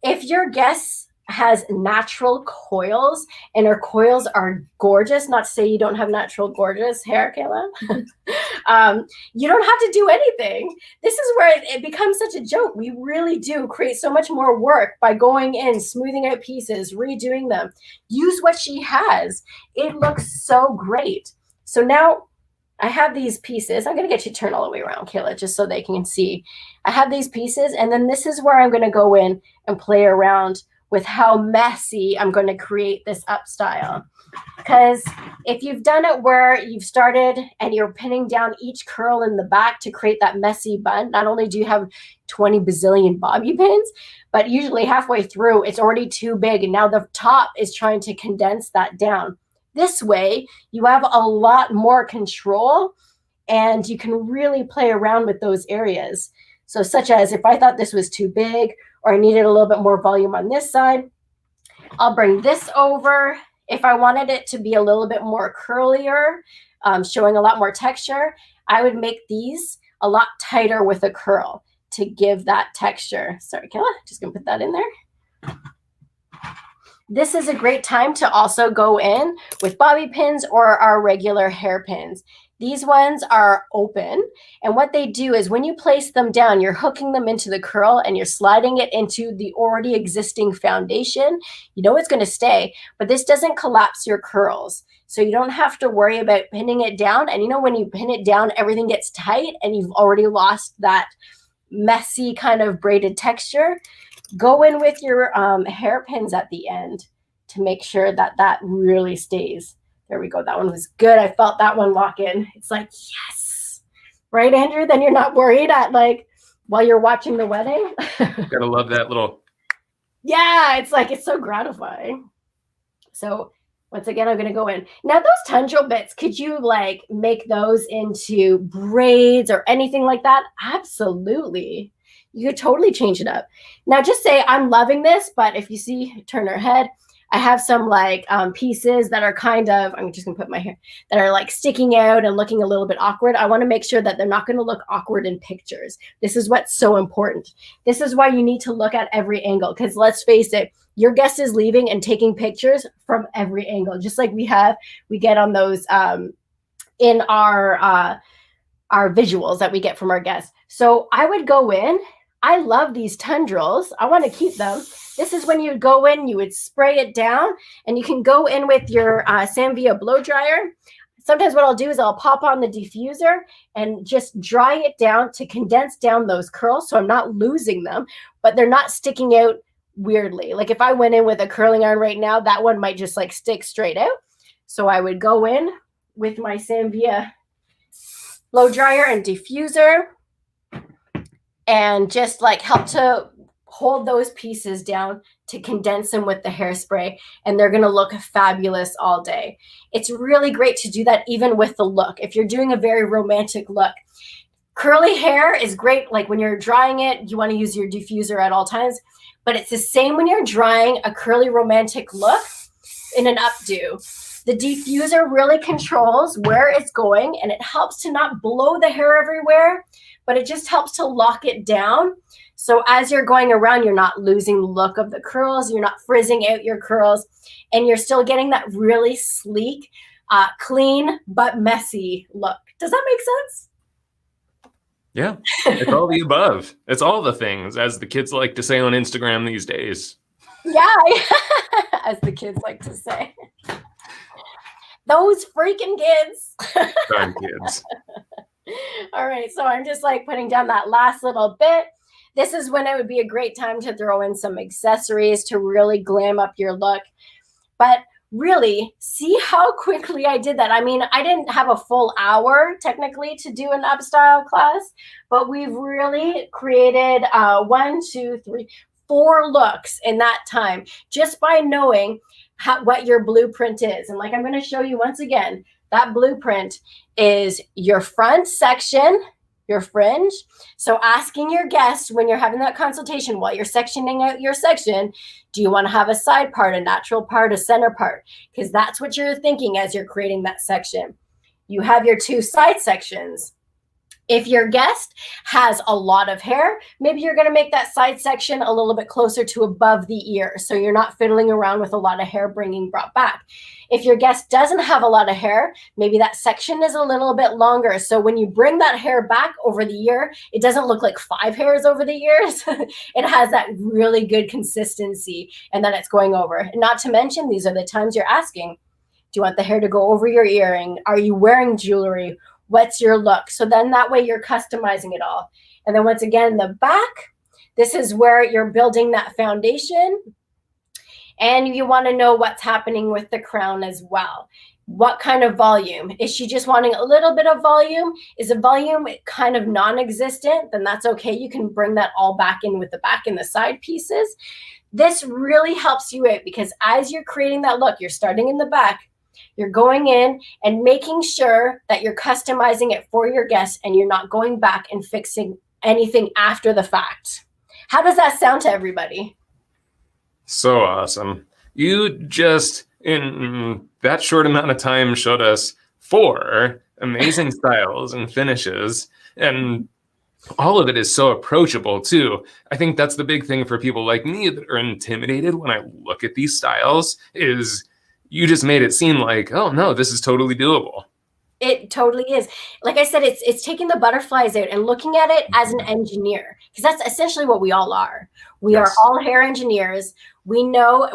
If your guest has natural coils and her coils are gorgeous, not to say you don't have natural gorgeous hair, Kayla, you don't have to do anything. This is where it becomes such a joke. We really do create so much more work by going in, smoothing out pieces, redoing them. Use what she has. It looks so great. So now I have these pieces. I'm going to get you to turn all the way around, Kayla, just so they can see. I have these pieces, and then this is where I'm going to go in and play around with how messy I'm going to create this up style. Because if you've done it where you've started and you're pinning down each curl in the back to create that messy bun, not only do you have 20 bazillion bobby pins, but usually halfway through, it's already too big. And now the top is trying to condense that down. This way, you have a lot more control and you can really play around with those areas. So such as if I thought this was too big or I needed a little bit more volume on this side, I'll bring this over. If I wanted it to be a little bit more curlier, showing a lot more texture, I would make these a lot tighter with a curl to give that texture. Sorry, Kayla, just gonna put that in there. This is a great time to also go in with bobby pins or our regular hairpins. These ones are open, and what they do is when you place them down, you're hooking them into the curl and you're sliding it into the already existing foundation. You know it's going to stay, but this doesn't collapse your curls. So you don't have to worry about pinning it down. And you know, when you pin it down, everything gets tight and you've already lost that messy kind of braided texture. Go in with your hairpins at the end to make sure that that really stays. There we go. That one was good. I felt that one lock in. It's like, yes. Right, Andrew? Then you're not worried at like while you're watching the wedding. Gotta love that little. Yeah, it's like, it's so gratifying. So once again, I'm going to go in. Now, those tendril bits, could you like make those into braids or anything like that? Absolutely. You could totally change it up. Now, just say, I'm loving this, but if you see, turn her head, I have some like pieces that are kind of, I'm just gonna put my hair, that are like sticking out and looking a little bit awkward. I wanna make sure that they're not gonna look awkward in pictures. This is what's so important. This is why you need to look at every angle, because let's face it, your guest is leaving and taking pictures from every angle, just like we get on those in our visuals that we get from our guests. So I would go in. I love these tendrils. I want to keep them. This is when you would go in, you would spray it down, and you can go in with your Sanvia blow dryer. Sometimes what I'll do is I'll pop on the diffuser and just dry it down to condense down those curls so I'm not losing them, but they're not sticking out weirdly. Like if I went in with a curling iron right now, that one might just like stick straight out. So I would go in with my Sanvia blow dryer and diffuser and just like help to hold those pieces down to condense them with the hairspray, and they're going to look fabulous all day. It's really great to do that even with the look. If you're doing a very romantic look, curly hair is great. Like when you're drying it, you want to use your diffuser at all times, but it's the same when you're drying a curly romantic look in an updo. The diffuser really controls where it's going, and it helps to not blow the hair everywhere, but it just helps to lock it down. So as you're going around, you're not losing the look of the curls, you're not frizzing out your curls, and you're still getting that really sleek, clean, but messy look. Does that make sense? Yeah, it's all the above. It's all the things, as the kids like to say on Instagram these days. Yeah, as the kids like to say. Those freaking kids. Darn kids. All right, so I'm just like putting down that last little bit. This is when it would be a great time to throw in some accessories to really glam up your look. But really, see how quickly I did that. I mean, I didn't have a full hour technically to do an upstyle class, but we've really created 4 looks in that time just by knowing what your blueprint is. And like I'm going to show you once again, that blueprint is your front section, your fringe. So asking your guest when you're having that consultation, while you're sectioning out your section, do you want to have a side part, a natural part, a center part? Because that's what you're thinking as you're creating that section. You have your 2 side sections. If your guest has a lot of hair, maybe you're going to make that side section a little bit closer to above the ear, so you're not fiddling around with a lot of hair brought back. If your guest doesn't have a lot of hair, maybe that section is a little bit longer, so when you bring that hair back over the ear, it doesn't look like 5 hairs over the ears. It has that really good consistency, and then it's going over. And not to mention, these are the times you're asking, do you want the hair to go over your earring? Are you wearing jewelry? What's your look? So then that way you're customizing it all. And then once again, the back, this is where you're building that foundation. And you want to know what's happening with the crown as well. What kind of volume? Is she just wanting a little bit of volume? Is the volume kind of non-existent? Then that's okay. You can bring that all back in with the back and the side pieces. This really helps you out because as you're creating that look, you're starting in the back, you're going in and making sure that you're customizing it for your guests and you're not going back and fixing anything after the fact. How does that sound to everybody? So awesome. You just, in that short amount of time, showed us 4 amazing styles and finishes. And all of it is so approachable, too. I think that's the big thing for people like me that are intimidated when I look at these styles is you just made it seem like, oh, no, this is totally doable. It totally is. Like I said, it's taking the butterflies out and looking at it as an engineer, because that's essentially what we all are. We are all hair engineers. We know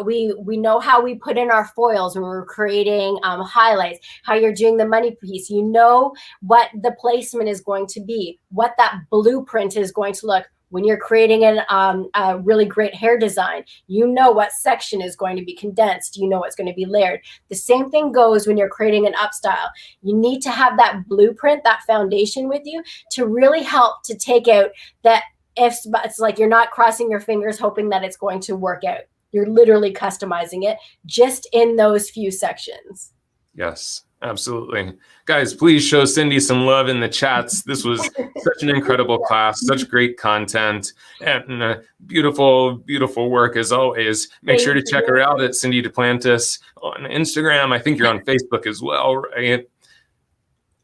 how we put in our foils when we're creating highlights, how you're doing the money piece. You know what the placement is going to be, what that blueprint is going to look. When you're creating a really great hair design, you know what section is going to be condensed. You know what's going to be layered. The same thing goes when you're creating an upstyle. You need to have that blueprint, that foundation with you to really help to take out that ifs, but it's like you're not crossing your fingers hoping that it's going to work out. You're literally customizing it just in those few sections. Yes, absolutely. Guys, please show Cindy some love in the chats. This was such an incredible class, such great content, and beautiful, beautiful work as always. Make sure to check her out at Cindy Duplantis on Instagram. I think you're on Facebook as well, right?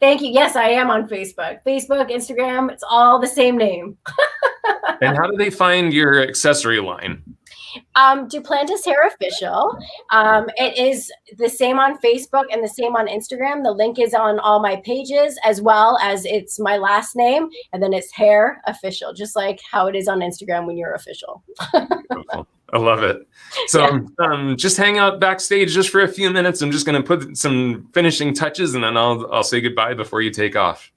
Thank you. Yes, I am on Facebook. Facebook, Instagram, it's all the same name. And how do they find your accessory line? Duplantis Hair Official. It is the same on Facebook and the same on Instagram. The link is on all my pages, as well as it's my last name, and then it's Hair Official, just like how it is on Instagram when you're official. Beautiful. I love it. So just hang out backstage just for a few minutes. I'm just going to put some finishing touches, and then I'll say goodbye before you take off.